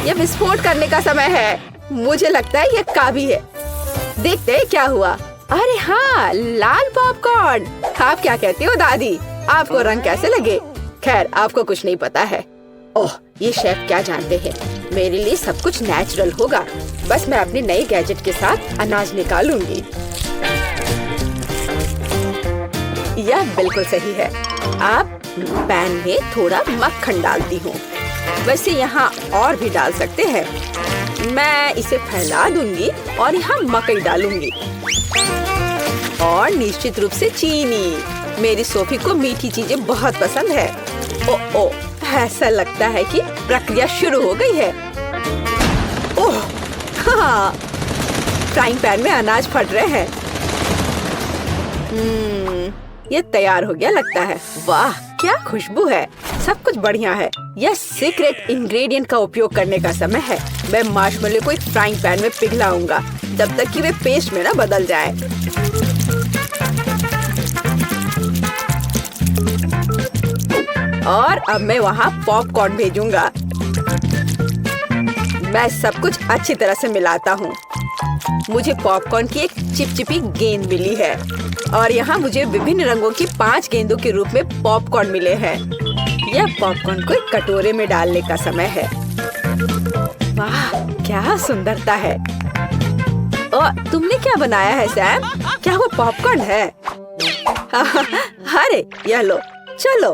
Speaker 2: यह विस्फोट करने का समय है। मुझे लगता है यह काफी है। देखते हैं क्या हुआ। अरे हाँ, लाल पॉपकॉर्न। आप क्या कहती हो दादी? आपको रंग कैसे लगे? खैर, आपको कुछ नहीं पता है। ओह, ये शेफ क्या जानते हैं। मेरे लिए सब कुछ नेचुरल होगा। बस मैं अपने नए गैजेट के साथ अनाज निकालूंगी। यह बिल्कुल सही है। अब पैन में थोड़ा मक्खन डालती हूँ। वैसे यहाँ और भी डाल सकते हैं। मैं इसे फैला दूंगी और यहाँ मकई डालूंगी। और निश्चित रूप से चीनी। मेरी सोफी को मीठी चीजें बहुत पसंद है। ओ, ऐसा लगता है कि प्रक्रिया शुरू हो गई है। ओह, हाँ, फ्राइंग पैन में अनाज फट रहे हैं। ये तैयार हो गया लगता है। वाह, क्या खुशबू है। सब कुछ बढ़िया है। यह सीक्रेट इंग्रेडिएंट का उपयोग करने का समय है। मैं मार्शमेलो को एक फ्राइंग पैन में पिघलाऊंगा जब तक कि वे पेस्ट में ना बदल जाए। और अब मैं वहाँ पॉपकॉर्न भेजूंगा। मैं सब कुछ अच्छी तरह से मिलाता हूँ। मुझे पॉपकॉर्न की एक चिपचिपी गेंद मिली है और यहाँ मुझे विभिन्न रंगों की 5 गेंदों के रूप में पॉपकॉर्न मिले हैं। यह पॉपकॉर्न को एक कटोरे में डालने का समय है। वाह, क्या सुंदरता है। और तुमने क्या बनाया है सैम? क्या वो पॉपकॉर्न है? अरे यह लो, चलो।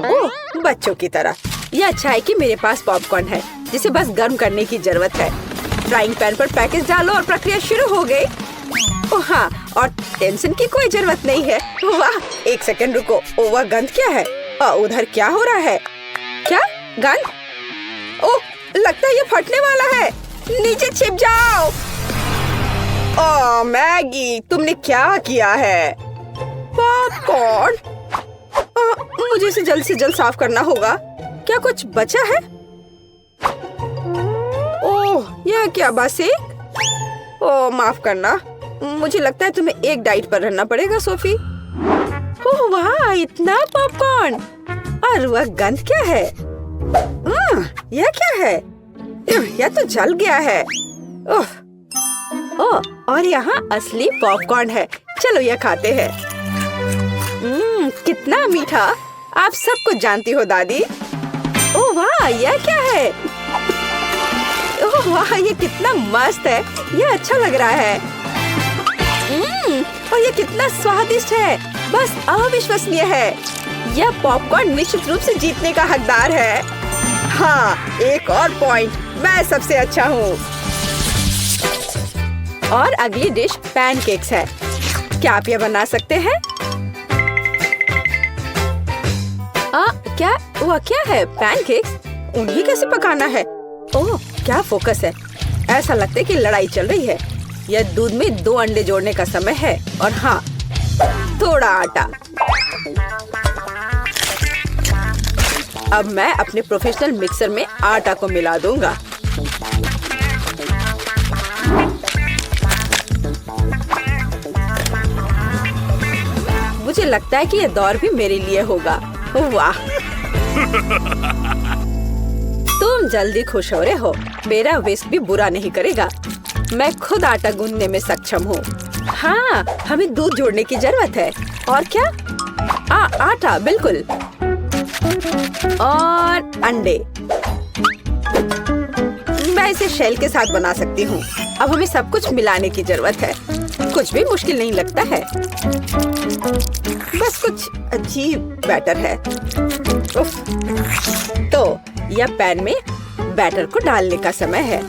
Speaker 2: ओह, बच्चों की तरह। यह अच्छा है कि मेरे पास पॉपकॉर्न है जिसे बस गर्म करने की जरूरत है। फ्राइंग पैन पर पैकेज डालो और प्रक्रिया शुरू हो गई। ओह हाँ, और टेंशन की कोई जरूरत नहीं है। वाह, एक सेकंड रुको। ओह, वह गंध क्या है? उधर क्या हो रहा है? क्या गंध? ओह, लगता है ये फटने वाला है। नीचे छिप जाओ। ओह मैगी, तुमने क्या किया है? पॉपकॉर्न। मुझे इसे जल्द से जल्द साफ करना होगा। क्या कुछ बचा है? ओह, यह क्या बस एक? ओह, माफ करना। मुझे लगता है तुम्हें एक डाइट पर रहना पड़ेगा सोफी। ओह वाह, इतना पॉपकॉर्न। और वह गंध क्या है? यह क्या है? यह तो जल गया है। ओह, और यहाँ असली पॉपकॉर्न है। चलो यह खाते हैं। कितना मीठा। आप सब कुछ जानती हो दादी। ओह वाह, यह क्या है? ओह वाह, ये कितना मस्त है। यह अच्छा लग रहा है। और ये कितना स्वादिष्ट है। बस अविश्वसनीय है। यह पॉपकॉर्न निश्चित रूप से जीतने का हकदार है। हाँ, एक और पॉइंट। मैं सबसे अच्छा हूँ। और अगली डिश पैनकेक्स है। क्या आप यह बना सकते हैं? क्या वह क्या है? पैनकेक्स? उन्हें कैसे पकाना है? ओह, क्या फोकस है। ऐसा लगता है कि लड़ाई चल रही है। यह दूध में 2 अंडे जोड़ने का समय है। और हाँ, थोड़ा आटा। अब मैं अपने प्रोफेशनल मिक्सर में आटा को मिला दूंगा। मुझे लगता है कि यह दौर भी मेरे लिए होगा। वाह, तुम जल्दी खुश हो रहे हो। मेरा विस्क भी बुरा नहीं करेगा। मैं खुद आटा गूंदने में सक्षम हूँ। हाँ, हमें दूध जोड़ने की जरूरत है। और क्या? आटा, बिल्कुल। और अंडे। मैं इसे शेल के साथ बना सकती हूँ। अब हमें सब कुछ मिलाने की जरूरत है। कुछ भी मुश्किल नहीं लगता है। बस कुछ अजीब बैटर है। उफ। तो यह पैन में बैटर को डालने का समय है।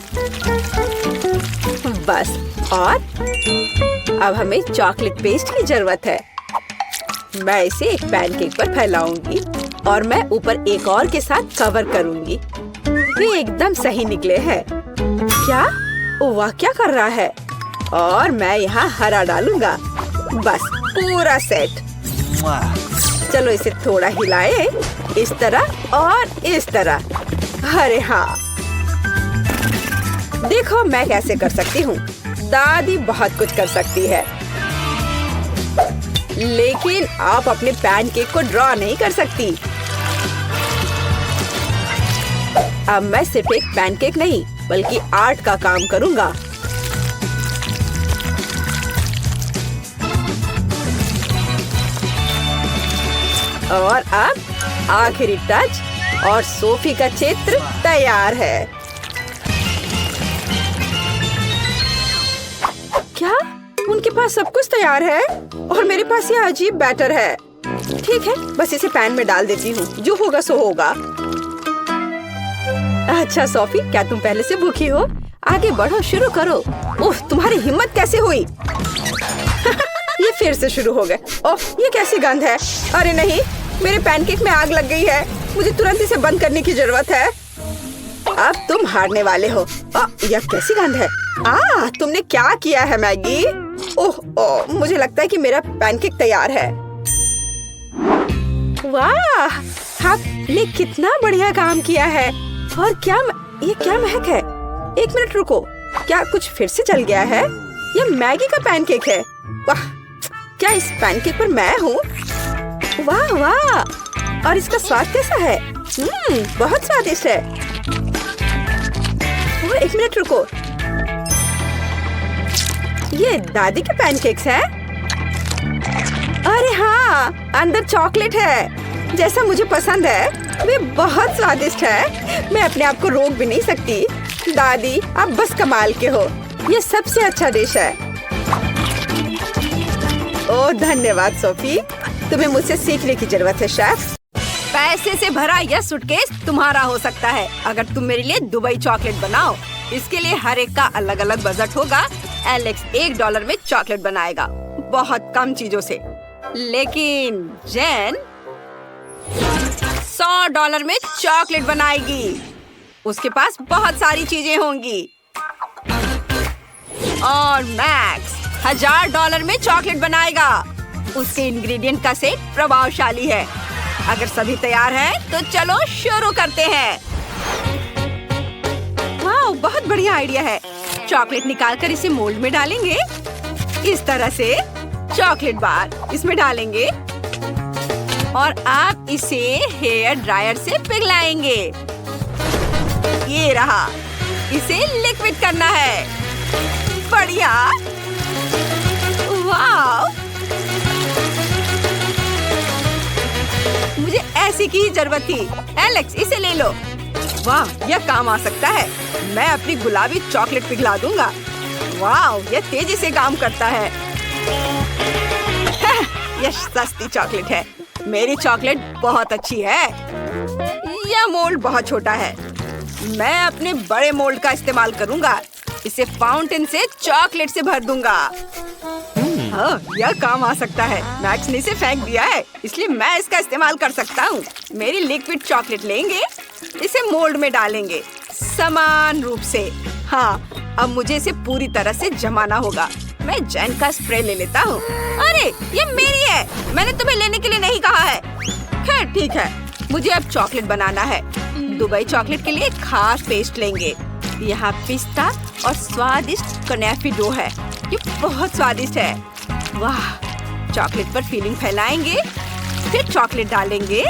Speaker 2: बस, और अब हमें चॉकलेट पेस्ट की जरूरत है। मैं इसे एक पैनकेक पर फैलाऊंगी और मैं ऊपर एक और के साथ कवर करूंगी। ये एकदम सही निकले हैं। क्या? वाह, क्या कर रहा है? और मैं यहाँ हरा डालूंगा। बस, पूरा सेट। चलो इसे थोड़ा हिलाए, इस तरह और इस तरह। अरे हाँ, देखो मैं कैसे कर सकती हूँ। दादी बहुत कुछ कर सकती है, लेकिन आप अपने पैनकेक को ड्रॉ नहीं कर सकती। अब मैं सिर्फ एक पैनकेक नहीं बल्कि आर्ट का काम करूँगा। और अब आखिरी टच, और सोफी का चित्र तैयार है। क्या? उनके पास सब कुछ तैयार है और मेरे पास ये अजीब बैटर है। ठीक है, बस इसे पैन में डाल देती हूँ। जो होगा सो होगा। अच्छा सोफी, क्या तुम पहले से भूखी हो? आगे बढ़ो, शुरू करो। उफ, तुम्हारी हिम्मत कैसे हुई?
Speaker 1: ये फिर से शुरू हो गए। ओह, ये कैसी गंध है। अरे नहीं, मेरे पैनकेक में आग लग गई है। मुझे तुरंत इसे बंद करने की जरूरत है। अब तुम हारने वाले हो। यह कैसी गंध है। तुमने क्या किया है मैगी। ओह, मुझे लगता है कि मेरा पैनकेक तैयार है। वाह, आपने कितना बढ़िया काम किया है। और ये क्या महक है। एक मिनट रुको, क्या कुछ फिर से जल गया है। यह मैगी का पैनकेक है। वाह, क्या इस पैनकेक पर मैं हूँ। वाह वाह, और इसका स्वाद कैसा है। बहुत स्वादिष्ट है। एक मिनट रुको, ये दादी के पैनकेक्स है। अरे हाँ, अंदर चॉकलेट है जैसा मुझे पसंद है। वे बहुत स्वादिष्ट है। मैं अपने आप को रोक भी नहीं सकती। दादी, आप बस कमाल के हो। ये सबसे अच्छा डिश है। ओह धन्यवाद सोफी, तुम्हें मुझसे सीखने की जरूरत है शेफ। पैसे से भरा यह सूटकेस तुम्हारा हो सकता है अगर तुम मेरे लिए दुबई चॉकलेट बनाओ। इसके लिए हर एक का अलग अलग बजट होगा। एलेक्स $1 में चॉकलेट बनाएगा, बहुत कम चीजों से। लेकिन जेन $100 में चॉकलेट बनाएगी। उसके पास बहुत सारी चीजें होंगी। और मैक्स $1000 में चॉकलेट बनाएगा। उसके इंग्रेडिएंट का सेट प्रभावशाली है। अगर सभी तैयार हैं, तो चलो शुरू करते हैं। वाह, बहुत बढ़िया आइडिया है। चॉकलेट निकालकर इसे मोल्ड में डालेंगे। इस तरह से चॉकलेट बार इसमें डालेंगे और आप इसे हेयर ड्रायर से पिघलाएंगे। ये रहा, इसे लिक्विड करना है। बढ़िया, वाह, मुझे ऐसी की जरूरत थी। एलेक्स, इसे ले लो। वाह, यह काम आ सकता है। मैं अपनी गुलाबी चॉकलेट पिघला दूंगा। वाह, यह तेजी से काम करता है। यह सस्ती चॉकलेट है। मेरी चॉकलेट बहुत अच्छी है। यह मोल्ड बहुत छोटा है। मैं अपने बड़े मोल्ड का इस्तेमाल करूंगा। इसे फाउंटेन से चॉकलेट से भर दूंगा। यह काम आ सकता है। मैक्स ने इसे फेंक दिया है, इसलिए मैं इसका इस्तेमाल कर सकता हूँ। मेरी लिक्विड चॉकलेट लेंगे, इसे मोल्ड में डालेंगे समान रूप से। हाँ, अब मुझे इसे पूरी तरह से जमाना होगा। मैं जेन का स्प्रे ले लेता हूँ। अरे, ये मेरी है। मैंने तुम्हें लेने के लिए नहीं कहा है। खैर ठीक है, मुझे अब चॉकलेट बनाना है। दुबई चॉकलेट के लिए खास पेस्ट लेंगे। यहाँ पिस्ता और स्वादिष्ट कनेफी डो है। ये बहुत स्वादिष्ट है। वाह, चॉकलेट पर फिलिंग फैलाएंगे, फिर चॉकलेट डालेंगे।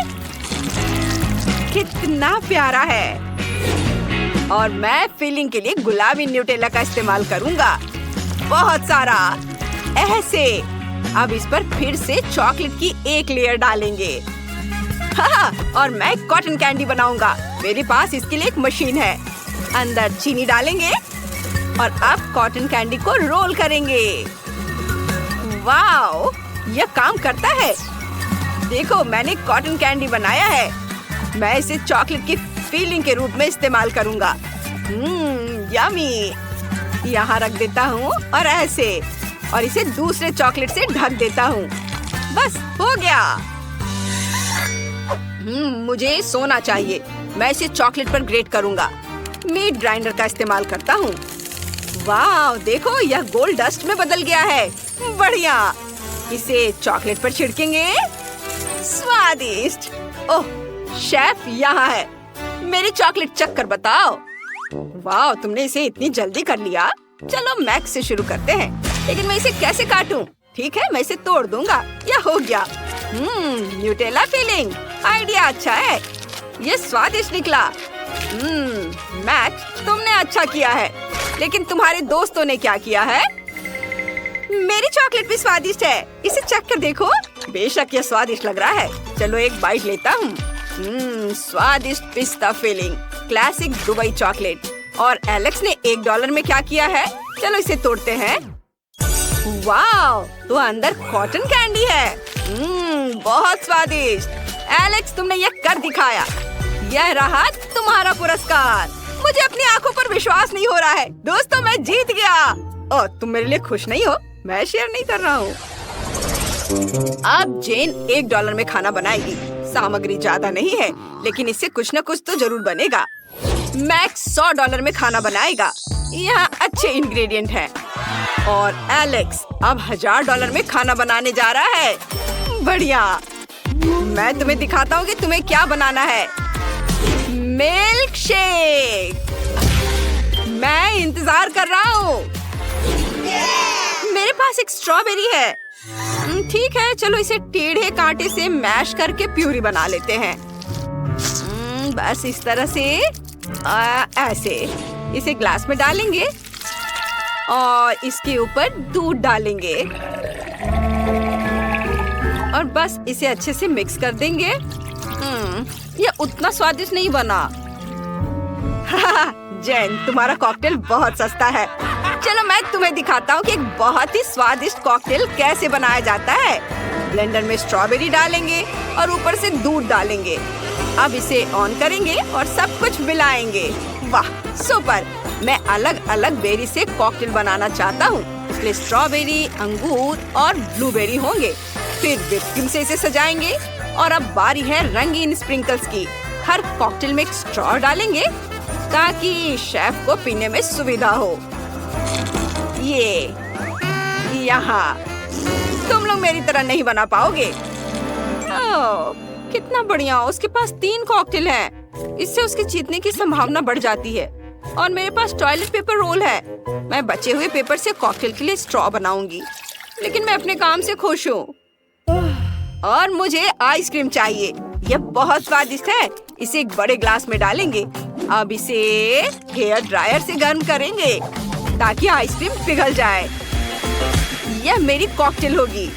Speaker 1: कितना प्यारा है। और मैं फिलिंग के लिए गुलाबी न्यूटेला का इस्तेमाल करूंगा, बहुत सारा, ऐसे। अब इस पर फिर से चॉकलेट की एक लेयर डालेंगे। और मैं कॉटन कैंडी बनाऊंगा। मेरे पास इसके लिए एक मशीन है। अंदर चीनी डालेंगे और अब कॉटन कैंडी को रोल करेंगे। वाओ, यह काम करता है। देखो, मैंने कॉटन कैंडी बनाया है। मैं इसे चॉकलेट की फिलिंग के रूप में इस्तेमाल करूंगा। यम्मी। यहाँ रख देता हूँ और ऐसे, और इसे दूसरे चॉकलेट से ढक देता हूँ। बस हो गया। मुझे सोना चाहिए। मैं इसे चॉकलेट पर ग्रेट करूंगा। मीट ग्राइंडर का इस्तेमाल करता हूँ। वाह, देखो, यह गोल्ड डस्ट में बदल गया है। बढ़िया। इसे चॉकलेट पर छिड़केंगे। स्वादिष्ट। ओह, शेफ यहाँ है। मेरी चॉकलेट चक्कर बताओ। वाह, तुमने इसे इतनी जल्दी कर लिया। चलो मैक्स से शुरू करते हैं। लेकिन मैं इसे कैसे काटूं? ठीक है, मैं इसे तोड़ दूंगा। यह हो गया। Nutella filling. आइडिया अच्छा है। ये स्वादिष्ट निकला। मैक्स, तुमने अच्छा किया है। लेकिन तुम्हारे दोस्तों ने क्या किया है? मेरी चॉकलेट भी स्वादिष्ट है। इसे चख कर देखो। बेशक यह स्वादिष्ट लग रहा है। चलो एक बाइट लेता हूँ। स्वादिष्ट पिस्ता फिलिंग, क्लासिक दुबई चॉकलेट। और एलेक्स ने $1 में क्या किया है? चलो इसे तोड़ते हैं। वाह, तो अंदर कॉटन कैंडी है। बहुत स्वादिष्ट। एलेक्स, तुमने यह कर दिखाया। यह रहा तुम्हारा पुरस्कार। मुझे अपनी आंखों पर विश्वास नहीं हो रहा है। दोस्तों, मैं जीत गया। और तुम मेरे लिए खुश नहीं हो? मैं शेयर नहीं कर रहा हूँ। अब जेन $1 में खाना बनाएगी। सामग्री ज्यादा नहीं है, लेकिन इससे कुछ न कुछ तो जरूर बनेगा। मैक्स $100 में खाना बनाएगा। यहाँ अच्छे इंग्रेडिएंट हैं। और एलेक्स अब $1000 में खाना बनाने जा रहा है। बढ़िया। मैं तुम्हें दिखाता हूँ कि तुम्हें क्या बनाना है। Milk shake. मैं इंतजार कर रहा हूँ। मेरे पास एक स्ट्रॉबेरी है। ठीक है, चलो इसे टेढ़े कांटे से मैश करके प्यूरी बना लेते हैं। बस इस तरह से ऐसे इसे ग्लास में डालेंगे और इसके ऊपर दूध डालेंगे और बस इसे अच्छे से मिक्स कर देंगे। ये उतना स्वादिष्ट नहीं बना। जेन, तुम्हारा कॉकटेल बहुत सस्ता है। चलो मैं तुम्हें दिखाता हूँ कि एक बहुत ही स्वादिष्ट कॉकटेल कैसे बनाया जाता है। ब्लेंडर में स्ट्रॉबेरी डालेंगे और ऊपर से दूध डालेंगे। अब इसे ऑन करेंगे और सब कुछ मिलाएंगे। वाह, सुपर। मैं अलग अलग बेरी से कॉकटेल बनाना चाहता हूँ, इसलिए स्ट्रॉबेरी, अंगूर और ब्लूबेरी होंगे। फिर व्हिप क्रीम से इसे सजाएंगे और अब बारी है रंगीन स्प्रिंकल्स की। हर कॉकटेल में एक स्ट्रॉ डालेंगे ताकि शेफ को पीने में सुविधा हो। ये यहाँ तुम लोग मेरी तरह नहीं बना पाओगे। ओह, कितना बढ़िया। उसके पास 3 कॉकटेल हैं। इससे उसके जीतने की संभावना बढ़ जाती है। और मेरे पास टॉयलेट पेपर रोल है। मैं बचे हुए पेपर से कॉकटेल के लिए स्ट्रॉ बनाऊंगी, लेकिन मैं अपने काम से खुश हूँ। और मुझे आइसक्रीम चाहिए। यह बहुत स्वादिष्ट है। इसे एक बड़े ग्लास में डालेंगे। अब इसे हेयर ड्रायर से गर्म करेंगे ताकि आइसक्रीम पिघल जाए। यह मेरी कॉकटेल होगी।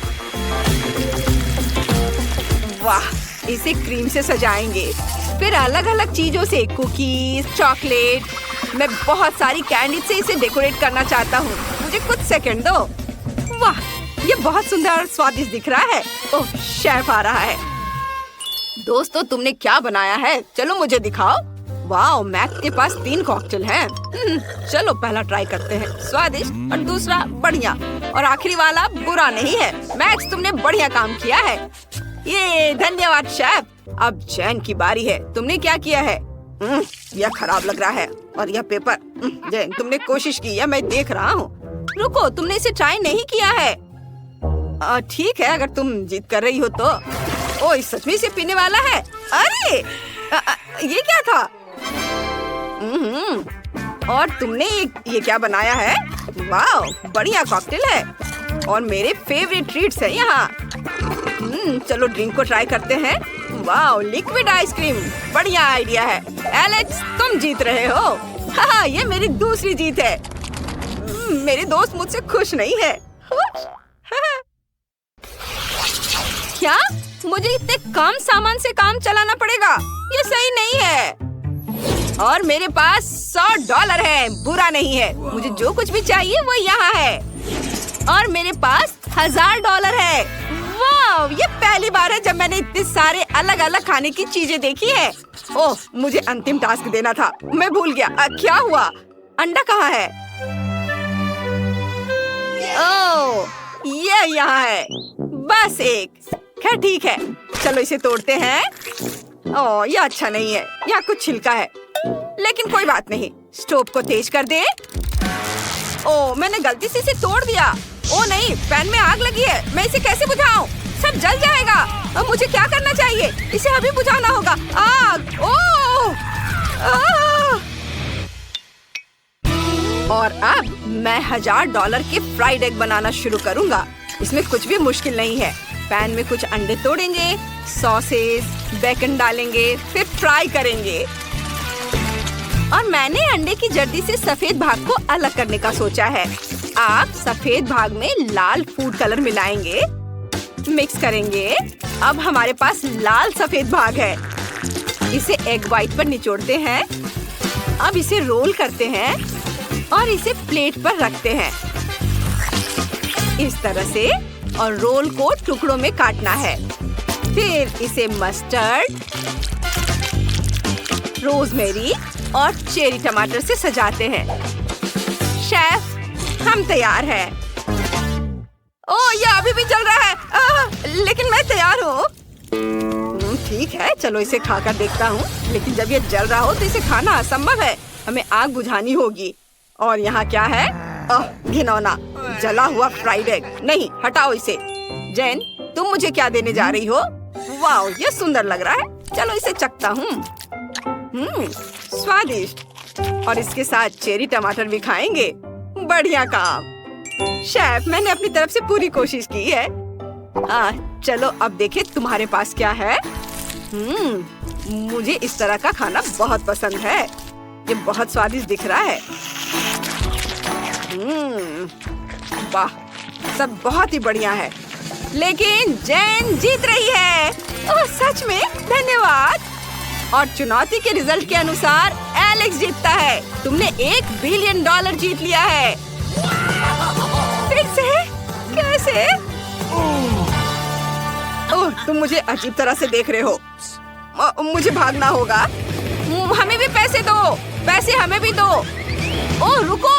Speaker 1: वाह, इसे क्रीम से सजाएंगे। फिर अलग अलग चीजों से, कुकीज, चॉकलेट। मैं बहुत सारी कैंडी से इसे डेकोरेट करना चाहता हूँ। मुझे कुछ सेकंड दो। वाह, ये बहुत सुंदर और स्वादिष्ट दिख रहा है। ओह, शेफ आ रहा है। दोस्तों, तुमने क्या बनाया है? चलो मुझे दिखाओ। वाह, मैक्स के पास 3 कॉकटेल हैं। चलो पहला ट्राई करते हैं। स्वादिष्ट और दूसरा बढ़िया और आखिरी वाला बुरा नहीं है। मैक्स, तुमने बढ़िया काम किया है। ये धन्यवाद शेफ। अब जैन की बारी है। तुमने क्या किया है? यह खराब लग रहा है। और यह पेपर। जैन, तुमने कोशिश की है, मैं देख रहा हूँ। रुको, तुमने इसे ट्राई नहीं किया है। ठीक है, अगर तुम जिद कर रही हो तो। ओ, इस सच में इसे पीने वाला है। अरे ये क्या था? और तुमने ये क्या बनाया है? वाह, बढ़िया कॉकटेल है और मेरे फेवरेट ट्रीट्स है यहाँ। चलो ड्रिंक को ट्राई करते हैं। वाह, लिक्विड आइसक्रीम, बढ़िया आइडिया है। एलेक्स, तुम जीत रहे हो। हाँ, ये मेरी दूसरी जीत है। मेरे दोस्त मुझसे खुश नहीं है। क्या मुझे इतने कम सामान से काम चलाना पड़ेगा? ये सही नहीं है। और मेरे पास $100 है। बुरा नहीं है। मुझे जो कुछ भी चाहिए वो यहाँ है। और मेरे पास $1000 है। वाह, ये पहली बार है जब मैंने इतने सारे अलग अलग खाने की चीजें देखी है। ओह, मुझे अंतिम टास्क देना था, मैं भूल गया। क्या हुआ? अंडा कहाँ है? ओह, ये यहाँ है। बस एक। खैर ठीक है, चलो इसे तोड़ते हैं। ओह, ये अच्छा नहीं है। यहाँ कुछ छिलका है, लेकिन कोई बात नहीं। स्टोव को तेज कर दे। ओह, मैंने गलती से इसे तोड़ दिया। ओह नहीं, पैन में आग लगी है। मैं इसे कैसे बुझाऊं? सब जल जाएगा। अब मुझे क्या करना चाहिए? इसे अभी बुझाना होगा। आग! ओह! और अब मैं $1000 के फ्राइड एग बनाना शुरू करूंगा। इसमें कुछ भी मुश्किल नहीं है। पैन में कुछ अंडे तोड़ेंगे, सॉसेस, बेकन डालेंगे, फिर फ्राई करेंगे। और मैंने अंडे की जर्दी से सफेद भाग को अलग करने का सोचा है। आप सफेद भाग में लाल फूड कलर मिलाएंगे, मिक्स करेंगे। अब हमारे पास लाल सफेद भाग है। इसे एग वाइट पर निचोड़ते हैं। अब इसे रोल करते हैं और इसे प्लेट पर रखते हैं इस तरह से। और रोल को टुकड़ों में काटना है। फिर इसे मस्टर्ड, रोजमेरी और चेरी टमाटर से सजाते हैं। शेफ, हम तैयार हैं। ओह, ये अभी भी जल रहा है। लेकिन मैं तैयार हूँ। ठीक है, चलो इसे खाकर देखता हूँ। लेकिन जब ये जल रहा हो तो इसे खाना असंभव है। हमें आग बुझानी होगी। और यहाँ क्या है? घिनौना जला हुआ फ्राइड एग। नहीं, हटाओ इसे। जैन, तुम मुझे क्या देने जा रही हो? वाह, ये सुंदर लग रहा है। चलो इसे चखता हूँ। स्वादिष्ट। और इसके साथ चेरी टमाटर भी खाएंगे। बढ़िया काम शेफ, मैंने अपनी तरफ से पूरी कोशिश की है। चलो अब देखें तुम्हारे पास क्या है। मुझे इस तरह का खाना बहुत पसंद है। ये बहुत स्वादिष्ट दिख रहा है। वाह, सब बहुत ही बढ़िया है। लेकिन जैन जीत रही है। ओह, सच में? धन्यवाद। और चुनौती के रिजल्ट के अनुसार एलेक्स जीतता है। तुमने $1 बिलियन जीत लिया है। फिर से? कैसे? ओह, तुम मुझे अजीब तरह से देख रहे हो। मुझे भागना होगा। हमें भी पैसे दो। पैसे हमें भी दो। ओह, रुको।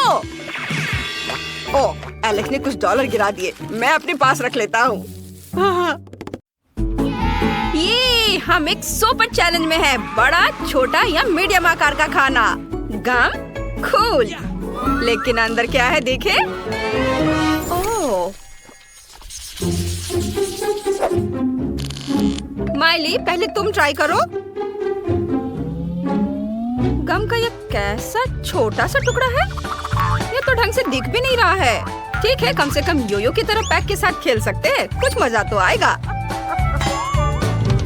Speaker 1: ओह, एलेक्स ने कुछ डॉलर गिरा दिए। मैं अपने पास रख लेता हूँ। ये हम एक सुपर चैलेंज में है। बड़ा, छोटा या मीडियम आकार का खाना। गम कूल। लेकिन अंदर क्या है देखे? ओह, माइली, पहले तुम ट्राई करो। गम का ये कैसा छोटा सा टुकड़ा है। ये तो ढंग से दिख भी नहीं रहा है। ठीक है, कम से कम योयो की तरह पैक के साथ खेल सकते हैं। कुछ मजा तो आएगा।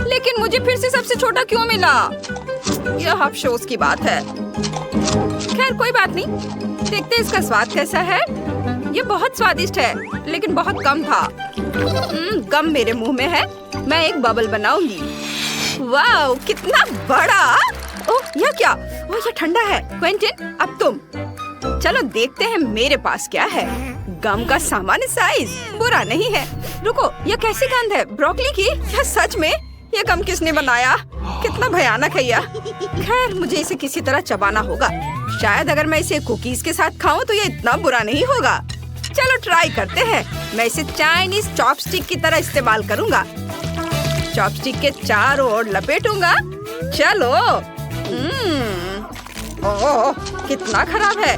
Speaker 1: लेकिन मुझे फिर से सबसे छोटा क्यों मिला? यह अफसोस की बात है। खैर, कोई बात नहीं। देखते हैं इसका स्वाद कैसा है। ये बहुत स्वादिष्ट है, लेकिन बहुत कम था। गम मेरे मुंह में है। मैं एक बबल बनाऊंगी। वाह, कितना बड़ा। ओह, यह क्या? ओह, यह ठंडा है। क्विंटन, अब तुम। चलो देखते हैं मेरे पास क्या है। गम का सामान्य साइज बुरा नहीं है। रुको, यह कैसी गंध है? ब्रोकली की? क्या सच में? यह गम किसने बनाया? कितना भयानक है यह। खैर, मुझे इसे किसी तरह चबाना होगा। शायद अगर मैं इसे कुकीज के साथ खाऊं तो ये इतना बुरा नहीं होगा। चलो ट्राई करते हैं। मैं इसे चाइनीज चॉपस्टिक की तरह इस्तेमाल करूंगा। चॉपस्टिक के चारों ओर लपेटूंगा। चलो। ओह, कितना खराब है।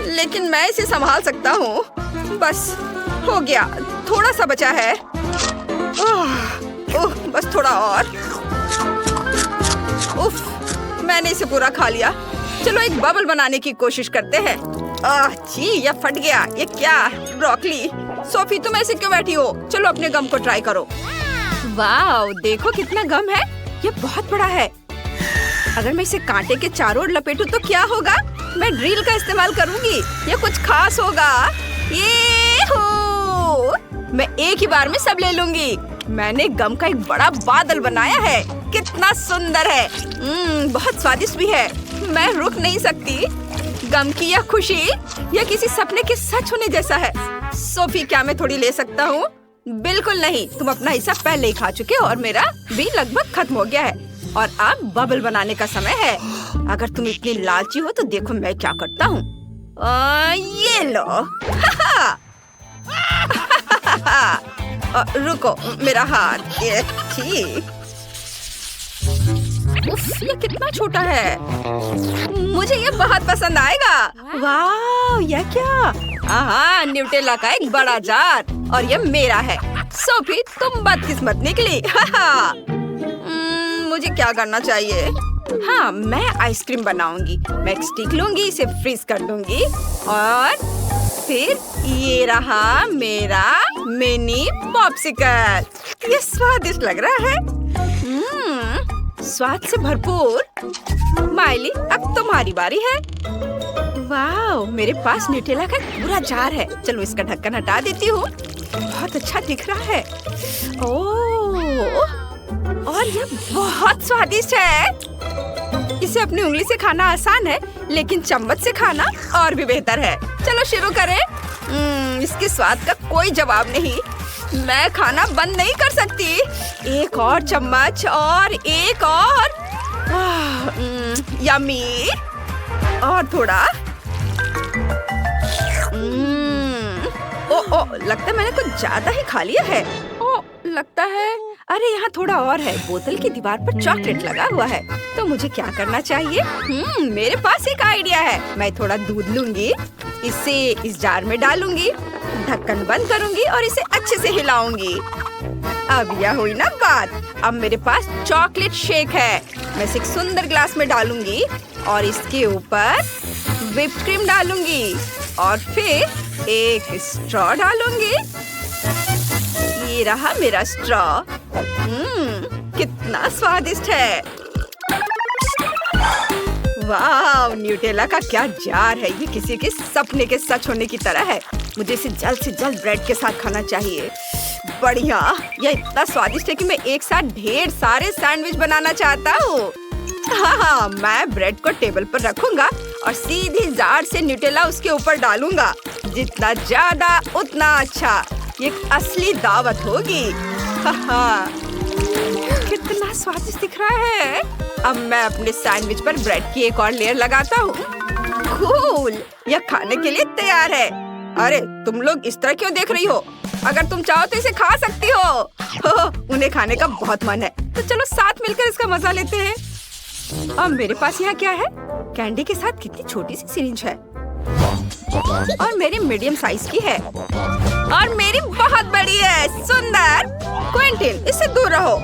Speaker 1: लेकिन मैं इसे संभाल सकता हूँ। बस हो गया, थोड़ा सा बचा है। ओह, बस थोड़ा और। उफ, मैंने इसे पूरा खा लिया। चलो एक बबल बनाने की कोशिश करते हैं। जी, यह फट गया। ये क्या? ब्रोकली। सोफी, तुम ऐसे क्यों बैठी हो? चलो अपने गम को ट्राई करो। वाह, देखो कितना गम है। ये बहुत बड़ा है। अगर मैं इसे कांटे के चारों ओर लपेटूं तो क्या होगा? मैं ड्रिल का इस्तेमाल करूंगी। ये कुछ खास होगा। ये हो, मैं एक ही बार में सब ले लूंगी। मैंने गम का एक बड़ा बादल बनाया है। कितना सुंदर है। बहुत स्वादिष्ट भी है। मैं रुक नहीं सकती। गम की यह खुशी, यह किसी सपने के सच होने जैसा है। सोफी, क्या मैं थोड़ी ले सकता हूँ? बिल्कुल नहीं, तुम अपना हिस्सा पहले ही खा चुके हो और मेरा भी लगभग खत्म हो गया है। और अब बबल बनाने का समय है। अगर तुम इतनी लालची हो तो देखो मैं क्या करता हूँ। ये लो। रुको, मेरा हाथ। ये ठीक। ये कितना छोटा है। मुझे ये बहुत पसंद आएगा। वाह, यह क्या? न्यूटेला का एक बड़ा जार। और ये मेरा है। सोफी, तुम बदकिस्मत निकली। मुझे क्या करना चाहिए? हाँ, मैं आइसक्रीम बनाऊंगी। मैं एक स्टिक लूंगी, इसे फ्रीज कर दूंगी और फिर ये रहा मेरा मिनी पॉप्सिकल। ये स्वादिष्ट लग रहा है। स्वाद से भरपूर। माइली, अब तुम्हारी बारी है। वाह, मेरे पास न्यूटेला का पूरा जार है। चलो इसका ढक्कन हटा देती हूँ। बहुत अच्छा दिख रहा है। ओह, और यह बहुत स्वादिष्ट है। इसे अपनी उंगली से खाना आसान है, लेकिन चम्मच से खाना और भी बेहतर है। चलो शुरू करें। इसके स्वाद का कोई जवाब नहीं। मैं खाना बंद नहीं कर सकती। एक और चम्मच और एक और। यम्मी। और थोड़ा।
Speaker 2: ओ, लगता है मैंने कुछ ज्यादा ही खा लिया है। ओ, लगता है अरे यहाँ थोड़ा और है। बोतल की दीवार पर चॉकलेट लगा हुआ है, तो मुझे क्या करना चाहिए? मेरे पास एक आइडिया है। मैं थोड़ा दूध लूंगी, इसे इस जार में डालूंगी, ढक्कन बंद करूंगी और इसे अच्छे से हिलाऊंगी। अब यह हुई ना बात। अब मेरे पास चॉकलेट शेक है। मैं इसे एक सुंदर ग्लास में डालूंगी और इसके ऊपर व्हिप क्रीम डालूंगी और फिर एक स्ट्रॉ डालूंगी। ये रहा मेरा स्ट्रॉ। कितना स्वादिष्ट है। वाह, न्यूटेला का क्या जार है। ये किसी के सपने के सच होने की तरह है। मुझे इसे जल्द से जल्द ब्रेड के साथ खाना चाहिए। बढ़िया, यह इतना स्वादिष्ट है कि मैं एक साथ ढेर सारे सैंडविच बनाना चाहता हूँ। हाँ, मैं ब्रेड को टेबल पर रखूंगा और सीधी जार से न्यूटेला उसके ऊपर डालूंगा। जितना ज्यादा उतना अच्छा। ये असली दावत होगी। कितना स्वादिष्ट दिख रहा है। अब मैं अपने सैंडविच पर ब्रेड की एक और लेयर लगाता हूँ। कूल, यह खाने के लिए तैयार है। अरे तुम लोग इस तरह क्यों देख रही हो? अगर तुम चाहो तो इसे खा सकती हो। उन्हें खाने का बहुत मन है, तो चलो साथ मिलकर इसका मजा लेते हैं। अब मेरे पास यहाँ क्या है? कैंडी के साथ कितनी छोटी सी सिरिंज है और मेरी मीडियम साइज की है और मेरी बहुत बड़ी है। सुंदर। क्विंटिन, इससे दूर रहो।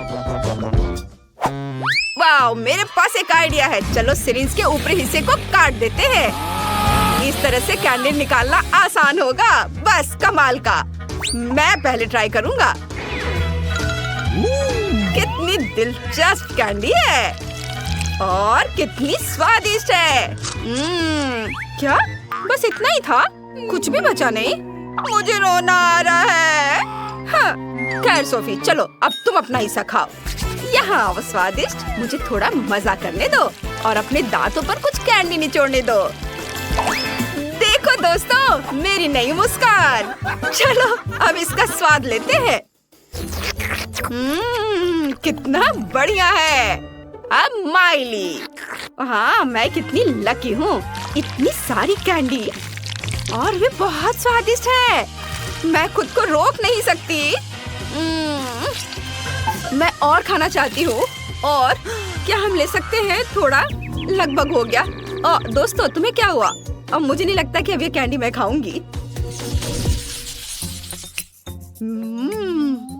Speaker 2: वाह, मेरे पास एक आइडिया है। चलो सिरिंज के ऊपरी हिस्से को काट देते हैं। इस तरह से कैंडी निकालना आसान होगा। बस कमाल का। मैं पहले ट्राई करूंगा। कितनी दिलचस्प कैंडी है और कितनी स्वादिष्ट है। क्या बस इतना ही था? कुछ भी बचा नहीं? मुझे रोना आ रहा है। हाँ, खैर सोफी, चलो अब तुम अपना हिस्सा खाओ। यहाँ आओ स्वादिष्ट, मुझे थोड़ा मजा करने दो और अपने दांतों पर कुछ कैंडी निचोड़ने दो। देखो दोस्तों, मेरी नई मुस्कान। चलो अब इसका स्वाद लेते हैं। कितना बढ़िया है। अब माइली। हाँ, मैं कितनी लकी हूँ। इतनी सारी कैंडी और वे बहुत स्वादिष्ट है। मैं खुद को रोक नहीं सकती। मैं और खाना चाहती हूँ। और क्या हम ले सकते हैं? थोड़ा लगभग हो गया। दोस्तों, तुम्हें क्या हुआ? अब मुझे नहीं लगता कि अब ये कैंडी मैं खाऊंगी।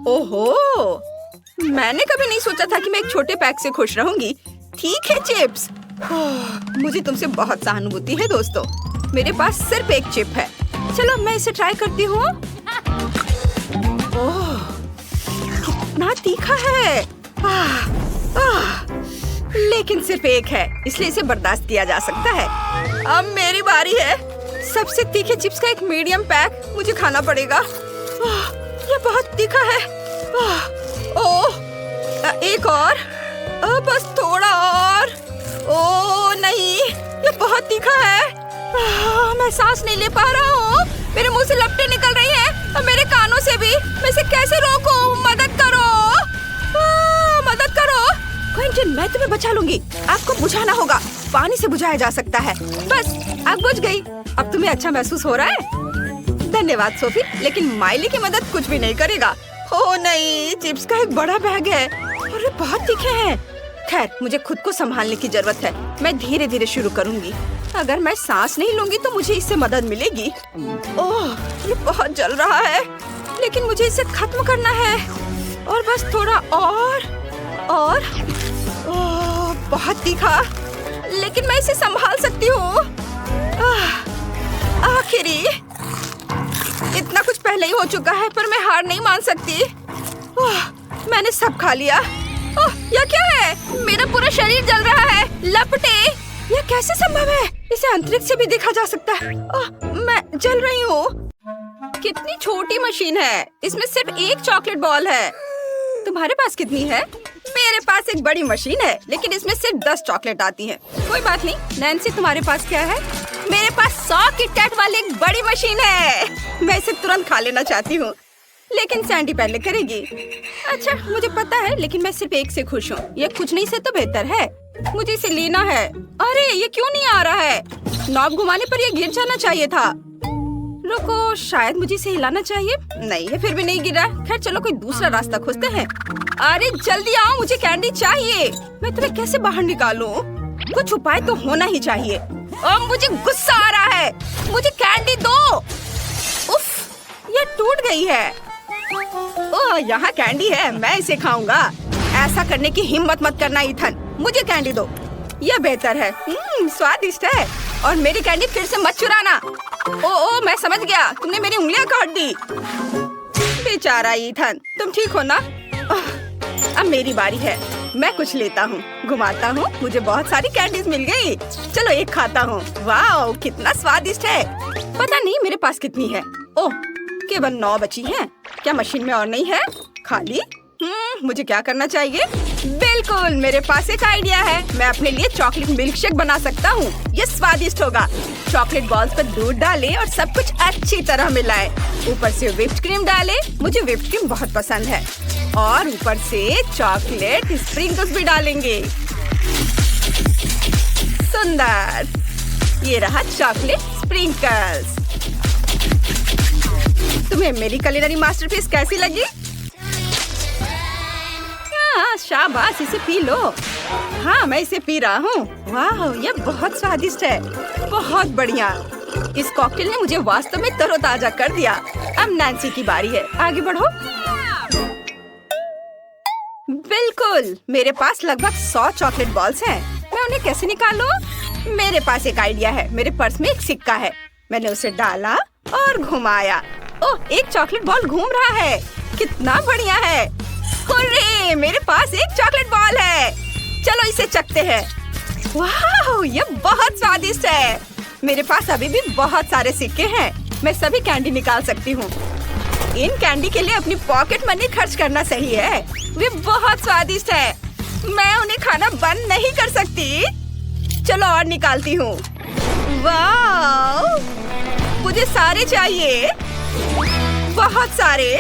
Speaker 2: ओहो, मैंने कभी नहीं सोचा था कि मैं एक छोटे पैक से खुश रहूंगी। ठीक है चिप्स। मुझे तुमसे बहुत सहानुभूति है दोस्तों। मेरे पास सिर्फ एक चिप है। चलो मैं इसे ट्राई करती हूँ। ओह, कितना तीखा है। लेकिन सिर्फ एक है, इसलिए इसे बर्दाश्त किया जा सकता है। अब मेरी बारी है। सबसे तीखे चिप्स का एक मीडियम पैक मुझे खाना पड़ेगा। ये बहुत तीखा है। ओह, एक और। बस थोड़ा और। ओह नहीं, ये बहुत तीखा है। मैं सांस नहीं ले पा रहा हूँ। मेरे मुंह से लपटें निकल रही हैं और मेरे कानों से भी। मैं इसे कैसे रोकूं? मदद करो, मदद करो। क्विंटिन, मैं तुम्हें बचा लूंगी। आग को बुझाना होगा। पानी से बुझाया जा सकता है। बस आग बुझ गई। अब तुम्हें अच्छा महसूस हो रहा है? धन्यवाद सोफी, लेकिन माइली की मदद कुछ भी नहीं करेगा। ओह नहीं, चिप्स का एक बड़ा बैग है और ये बहुत तीखे हैं। खैर, मुझे खुद को संभालने की जरूरत है। मैं धीरे धीरे शुरू करूंगी। अगर मैं सांस नहीं लूंगी तो मुझे इससे मदद मिलेगी। ओह, ये बहुत जल रहा है, लेकिन मुझे इसे खत्म करना है। और बस थोड़ा और। ओह, बहुत तीखा, लेकिन मैं इसे संभाल सकती हूँ। आखिरी। इतना कुछ पहले ही हो चुका है, पर मैं हार नहीं मान सकती। मैंने सब खा लिया। ओह, यह क्या है? मेरा पूरा शरीर जल रहा है। लपटे, यह कैसे संभव है? इसे अंतरिक्ष से भी देखा जा सकता है। मैं जल रही हूँ। कितनी छोटी मशीन है। इसमें सिर्फ एक चॉकलेट बॉल है। तुम्हारे पास कितनी है? मेरे पास एक बड़ी मशीन है, लेकिन इसमें सिर्फ 10 चॉकलेट आती हैं। कोई बात नहीं। नैन्सी, तुम्हारे पास क्या है? मेरे पास 100 किटकैट वाली एक बड़ी मशीन है। मैं इसे तुरंत खा लेना चाहती हूँ, लेकिन सैंडी पहले करेगी। अच्छा, मुझे पता है, लेकिन मैं सिर्फ एक से खुश हूँ। ये कुछ नहीं से तो बेहतर है। मुझे इसे लेना है। अरे, ये क्यों नहीं आ रहा है? नॉब घुमाने पर ये गिर जाना चाहिए था।
Speaker 1: रुको, शायद मुझे इसे हिलाना चाहिए। नहीं है, फिर भी नहीं गिरा। खैर चलो कोई दूसरा रास्ता खोजते हैं। अरे जल्दी आओ, मुझे कैंडी चाहिए। मैं तुम्हें कैसे बाहर निकालूं? कुछ उपाय तो होना ही चाहिए। अब मुझे गुस्सा आ रहा है, मुझे कैंडी दो। उफ, ये टूट गई है। ओह, यहाँ कैंडी है, मैं इसे खाऊंगा। ऐसा करने की हिम्मत मत करना ईथन, मुझे कैंडी दो, यह बेहतर है। स्वादिष्ट है। और मेरी कैंडी फिर से मत चुराना। ओ, मैं समझ गया, तुमने मेरी उंगलियां काट दी। बेचारा ईथन, तुम ठीक हो ना? अब मेरी बारी है, मैं कुछ लेता हूँ, घुमाता हूँ। मुझे बहुत सारी कैंडीज मिल गई। चलो एक खाता हूँ। वाह, कितना स्वादिष्ट है। पता नहीं मेरे पास कितनी है। ओह, केवल 9 बची हैं। क्या मशीन में और नहीं है? खाली? मुझे क्या करना चाहिए? बिल्कुल, मेरे पास एक आइडिया है। मैं अपने लिए चॉकलेट मिल्क शेक बना सकता हूँ। ये स्वादिष्ट होगा। चॉकलेट बॉल्स पर दूध डालें और सब कुछ अच्छी तरह मिलाएं। ऊपर से व्हिप्ड क्रीम डालें। मुझे व्हिप्ड क्रीम बहुत पसंद है। और ऊपर से चॉकलेट स्प्रिंकल्स भी डालेंगे। सुंदर, ये रहा चॉकलेट स्प्रिंकल्स। तुम्हें मेरी कुलिनरी मास्टरपीस कैसी लगी? शाबाश, इसे पी लो। हाँ, मैं इसे पी रहा हूँ। वाह, ये बहुत स्वादिष्ट है। बहुत बढ़िया। इस कॉकटेल ने मुझे वास्तव में तरोताजा कर दिया। अब नैन्सी की बारी है, आगे बढ़ो। बिल्कुल, मेरे पास लगभग 100 चॉकलेट बॉल्स हैं। मैं उन्हें कैसे निकालूं? मेरे पास एक आइडिया है। मेरे पर्स में एक सिक्का है। मैंने उसे डाला और घुमाया। ओह, एक चॉकलेट बॉल घूम रहा है। कितना बढ़िया है। हुर्रे, मेरे पास एक चॉकलेट बॉल है। चलो इसे चखते हैं। वाह, ये बहुत स्वादिष्ट है। मेरे पास अभी भी बहुत सारे सिक्के हैं। मैं सभी कैंडी निकाल सकती हूँ। इन कैंडी के लिए अपनी पॉकेट मनी खर्च करना सही है। वे बहुत स्वादिष्ट है। मैं उन्हें खाना बंद नहीं कर सकती। चलो और निकालती हूँ। वाह, मुझे सारे चाहिए, बहुत सारे।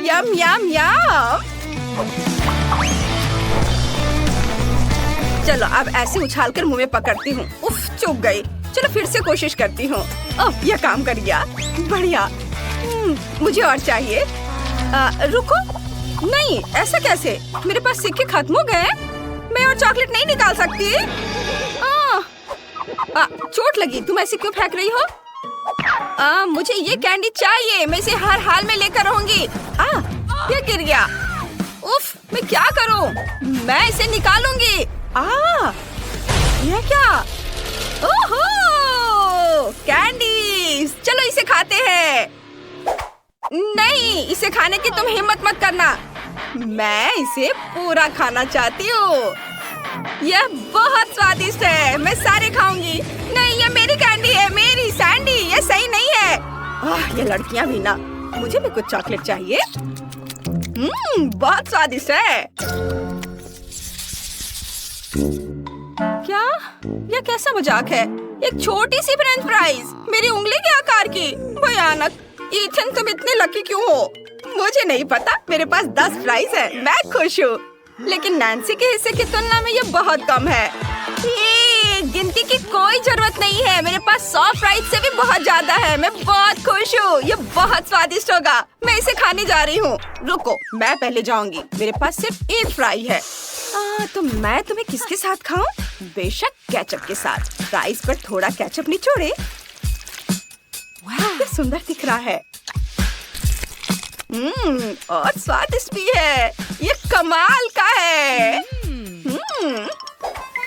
Speaker 1: यम यम यम। चलो अब ऐसे उछालकर मुंह में पकड़ती हूँ। उफ, चुप गई। चलो फिर से कोशिश करती हूँ। ओह, यह काम कर गया। बढ़िया। मुझे और चाहिए। रुको, नहीं, ऐसा कैसे? मेरे पास सिक्के खत्म हो गए। मैं और चॉकलेट नहीं निकाल सकती। चोट लगी। तुम ऐसे क्यों फेंक रही हो? मुझे ये कैंडी चाहिए। मैं इसे हर हाल में लेकर रहूंगी। ये गिर गया। उफ, मैं क्या करूं? मैं इसे निकालूंगी। ये क्या? ओहो, कैंडी। चलो इसे खाते हैं। नहीं, इसे खाने की तुम हिम्मत मत करना। मैं इसे पूरा खाना चाहती हूँ। यह बहुत स्वादिष्ट है। मैं सारे खाऊंगी। नहीं, ये मेरी कैंडी है, मेरी सैंडी। ये सही नहीं है। ये लड़कियां भी ना। मुझे भी कुछ चॉकलेट चाहिए। बहुत स्वादिष्ट है। क्या? यह कैसा मजाक है? एक छोटी सी फ्रेंच फ्राइज, मेरी उंगली के आकार की। भयानक। ईथन, तुम इतने लकी क्यों हो? मुझे नहीं पता। मेरे पास 10 फ्राइज है। मैं खुश हूँ। लेकिन नैन्सी के हिस्से की तुलना में ये बहुत कम है। ये गिनती की कोई जरूरत नहीं है। मेरे पास 100 फ्राइज से भी बहुत ज्यादा है। मैं बहुत खुश हूँ। ये बहुत स्वादिष्ट होगा। मैं इसे खाने जा रही हूँ। रुको, मैं पहले जाऊंगी। मेरे पास सिर्फ एक फ्राई है। तो मैं तुम्हें किसके साथ खाऊं? बेशक केचप के साथ। फ्राइज पर थोड़ा केचप निचोड़े। वाह, ये सुंदर दिख रहा है। और स्वादिष्ट भी है। ये कमाल का है।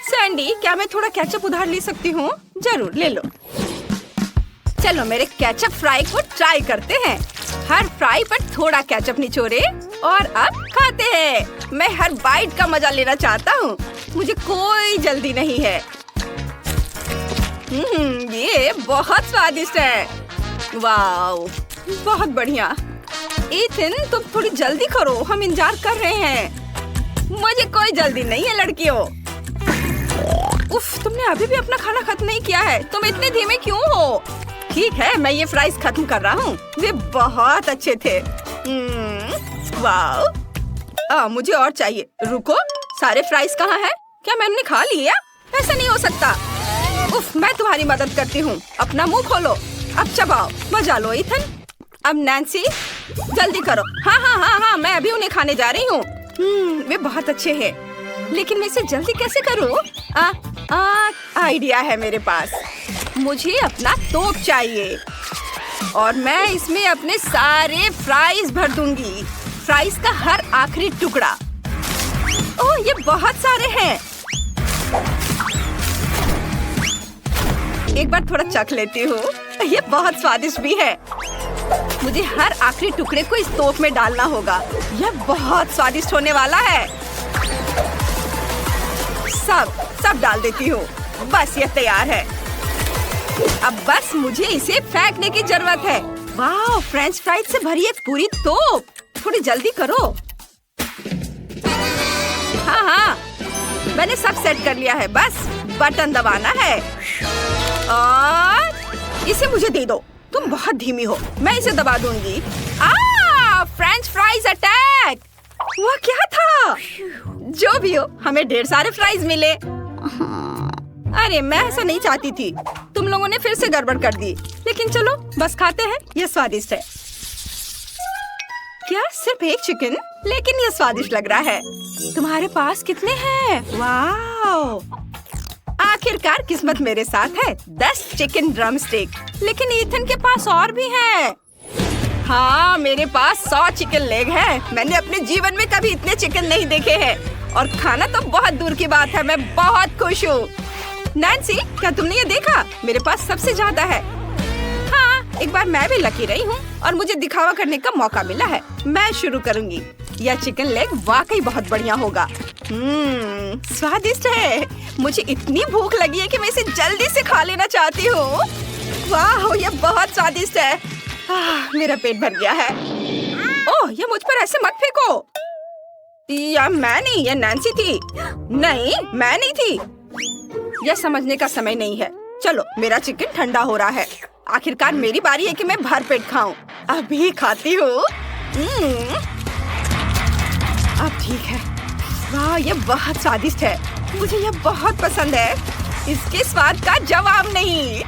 Speaker 1: सैंडी, क्या मैं थोड़ा केचप उधार ले सकती हूँ? जरूर, ले लो। चलो मेरे केचप फ्राई को ट्राई करते हैं। हर फ्राई पर थोड़ा केचप निचोड़े और अब खाते हैं। मैं हर बाइट का मजा लेना चाहता हूँ। मुझे कोई जल्दी नहीं है। ये बहुत स्वादिष्ट है। वाओ, बहुत बढ़िया। ईथन, तुम थोड़ी जल्दी करो, हम इंतजार कर रहे हैं। मुझे कोई जल्दी नहीं है लड़कियों। उफ, तुमने अभी भी अपना खाना खत्म नहीं किया है। तुम इतने धीमे क्यों हो? ठीक है, मैं ये फ्राइज खत्म कर रहा हूँ। वे बहुत अच्छे थे। वाओ, मुझे और चाहिए। रुको, सारे फ्राइज कहाँ हैं? क्या मैंने खा लिया? ऐसा नहीं हो सकता। उफ, मैं तुम्हारी मदद करती हूँ। अपना मुंह खोलो। अब चबाओ, मजा लो इथन। अब नैन्सी जल्दी करो। हाँ हाँ हाँ हाँ, मैं अभी उन्हें खाने जा रही हूँ। वे बहुत अच्छे हैं, लेकिन मैं इसे जल्दी कैसे करूँ? आइडिया है मेरे पास। मुझे अपना तोप चाहिए और मैं इसमें अपने सारे फ्राइज भर दूंगी। फ्राइज का हर आखिरी टुकड़ा। ओह, ये बहुत सारे हैं। एक बार थोड़ा चख लेती हूँ। ये बहुत स्वादिष्ट भी है। मुझे हर आखिरी टुकड़े को इस तोप में डालना होगा। यह बहुत स्वादिष्ट होने वाला है। सब डाल देती हूँ। बस ये तैयार है। अब बस मुझे इसे फेंकने की जरूरत है। वाह, फ्रेंच फ्राइज से भरी एक पूरी तोप। थोड़ी जल्दी करो। हाँ, मैंने सब सेट कर लिया है। बस बटन दबाना है और इसे मुझे दे दो। तुम बहुत धीमी हो, मैं इसे दबा दूंगी। French fries attack! वह क्या था? जो भी हो, हमें ढेर सारे फ्राइज मिले। अरे, मैं ऐसा नहीं चाहती थी। तुम लोगों ने फिर से गड़बड़ कर दी। लेकिन चलो, बस खाते हैं। यह स्वादिष्ट है। क्या सिर्फ एक चिकन? लेकिन यह स्वादिष्ट लग रहा है। तुम्हारे पास कितने हैं? वाह! आखिरकार किस्मत मेरे साथ है। 10 चिकन ड्रम स्टिक। लेकिन इथन के पास और भी है। हाँ, मेरे पास 100 चिकन लेग है। मैंने अपने जीवन में कभी इतने चिकन नहीं देखे हैं। और खाना तो बहुत दूर की बात है। मैं बहुत खुश हूँ। नैन्सी, क्या तुमने ये देखा? मेरे पास सबसे ज्यादा है। हाँ, एक बार मैं भी लकी रही हूँ और मुझे दिखावा करने का मौका मिला है। मैं शुरू करूँगी। यह चिकन लेग वाकई बहुत बढ़िया होगा। स्वादिष्ट है। मुझे इतनी भूख लगी है कि मैं इसे जल्दी से खा लेना चाहती हूँ। वाह, यह बहुत स्वादिष्ट है। मेरा पेट भर गया है। ओह, ये मुझ पर ऐसे मत फेंको। या मैं नहीं, यह नैन्सी थी। नहीं, मैं नहीं थी। यह समझने का समय नहीं है। चलो, मेरा चिकन ठंडा हो रहा है। आखिरकार मेरी बारी है कि मैं भर पेट खाऊं। अभी खाती हूँ। अब ठीक है। वाह, यह बहुत स्वादिष्ट है। मुझे यह बहुत पसंद है। इसके स्वाद का जवाब नहीं।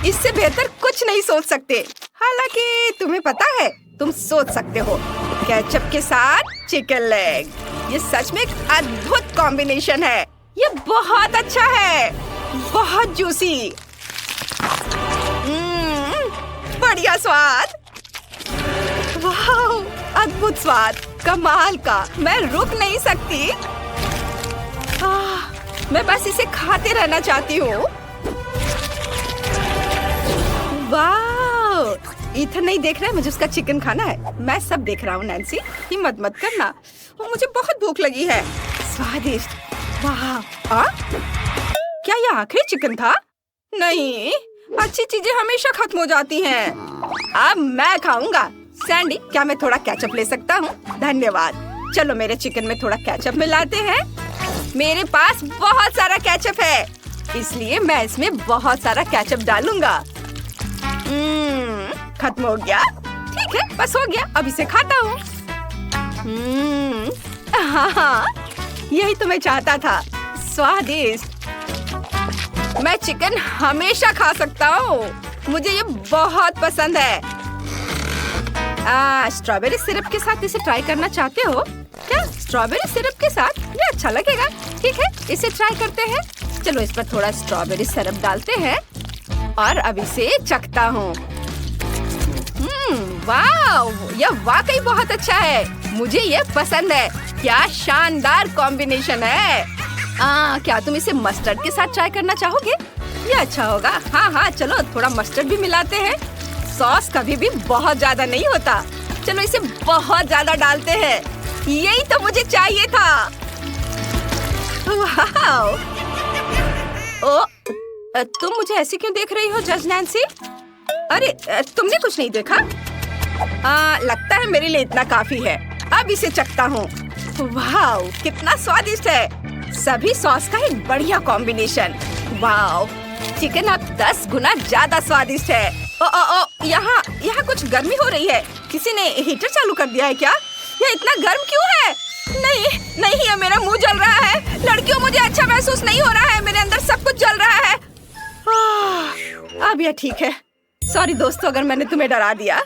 Speaker 1: इससे बेहतर कुछ नहीं सोच सकते। हालांकि तुम्हें पता है, तुम सोच सकते हो। केचप के साथ चिकन लेग, ये सच में एक अद्भुत कॉम्बिनेशन है। ये बहुत अच्छा है। बहुत जूसी। बढ़िया स्वाद। वाह, अद्भुत स्वाद, कमाल का। मैं रुक नहीं सकती। मैं बस इसे खाते रहना चाहती हूँ। वाह, इथन नहीं देख रहा है, मुझे उसका चिकन खाना है। मैं सब देख रहा हूँ। नैन्सी, हिम्मत मत करना। मुझे बहुत भूख लगी है। स्वादिष्ट। वाह, क्या यह आखिरी चिकन था? नहीं, अच्छी चीजें हमेशा खत्म हो जाती हैं। अब मैं खाऊंगा। सैंडी, क्या मैं थोड़ा केचप ले सकता हूँ? धन्यवाद। चलो, मेरे चिकन में थोड़ा केचप मिलाते हैं। मेरे पास बहुत सारा केचप है, इसलिए मैं इसमें बहुत सारा केचप डालूंगा। खत्म हो गया। ठीक है, बस हो गया। अब इसे खाता हूँ। हाँ, यही तो मैं चाहता था। स्वादिष्ट। मैं चिकन हमेशा खा सकता हूँ। मुझे ये बहुत पसंद है। स्ट्रॉबेरी सिरप के साथ इसे ट्राई करना चाहते हो क्या? स्ट्रॉबेरी सिरप के साथ ये अच्छा लगेगा। ठीक है, इसे ट्राई करते हैं। चलो, इस पर थोड़ा स्ट्रॉबेरी सिरप डालते हैं और अब इसे चखता हूँ। वाह, यह वाकई बहुत अच्छा है। मुझे ये पसंद है। क्या शानदार कॉम्बिनेशन है। क्या तुम इसे मस्टर्ड के साथ ट्राई करना चाहोगे? ये अच्छा होगा। हाँ, चलो थोड़ा मस्टर्ड भी मिलाते हैं। सॉस कभी भी बहुत ज्यादा नहीं होता। चलो, इसे बहुत ज्यादा डालते हैं। यही तो मुझे चाहिए था। वाह! ओ, तुम मुझे ऐसे क्यों देख रही हो जज नैन्सी? अरे, तुमने कुछ नहीं देखा? लगता है मेरे लिए इतना काफी है। अब इसे चखता हूँ। वाह, कितना स्वादिष्ट है। सभी सॉस का एक बढ़िया कॉम्बिनेशन। वाह, चिकन अब 10 गुना ज्यादा स्वादिष्ट है। यहाँ कुछ गर्मी हो रही है। किसी ने हीटर चालू कर दिया है क्या? यह इतना गर्म क्यों है? नहीं, ये मेरा मुंह जल रहा है। लड़कियों, मुझे अच्छा महसूस नहीं हो रहा है। मेरे अंदर सब कुछ जल रहा है। अब यह ठीक है।
Speaker 2: सॉरी दोस्तों अगर मैंने तुम्हें डरा दिया।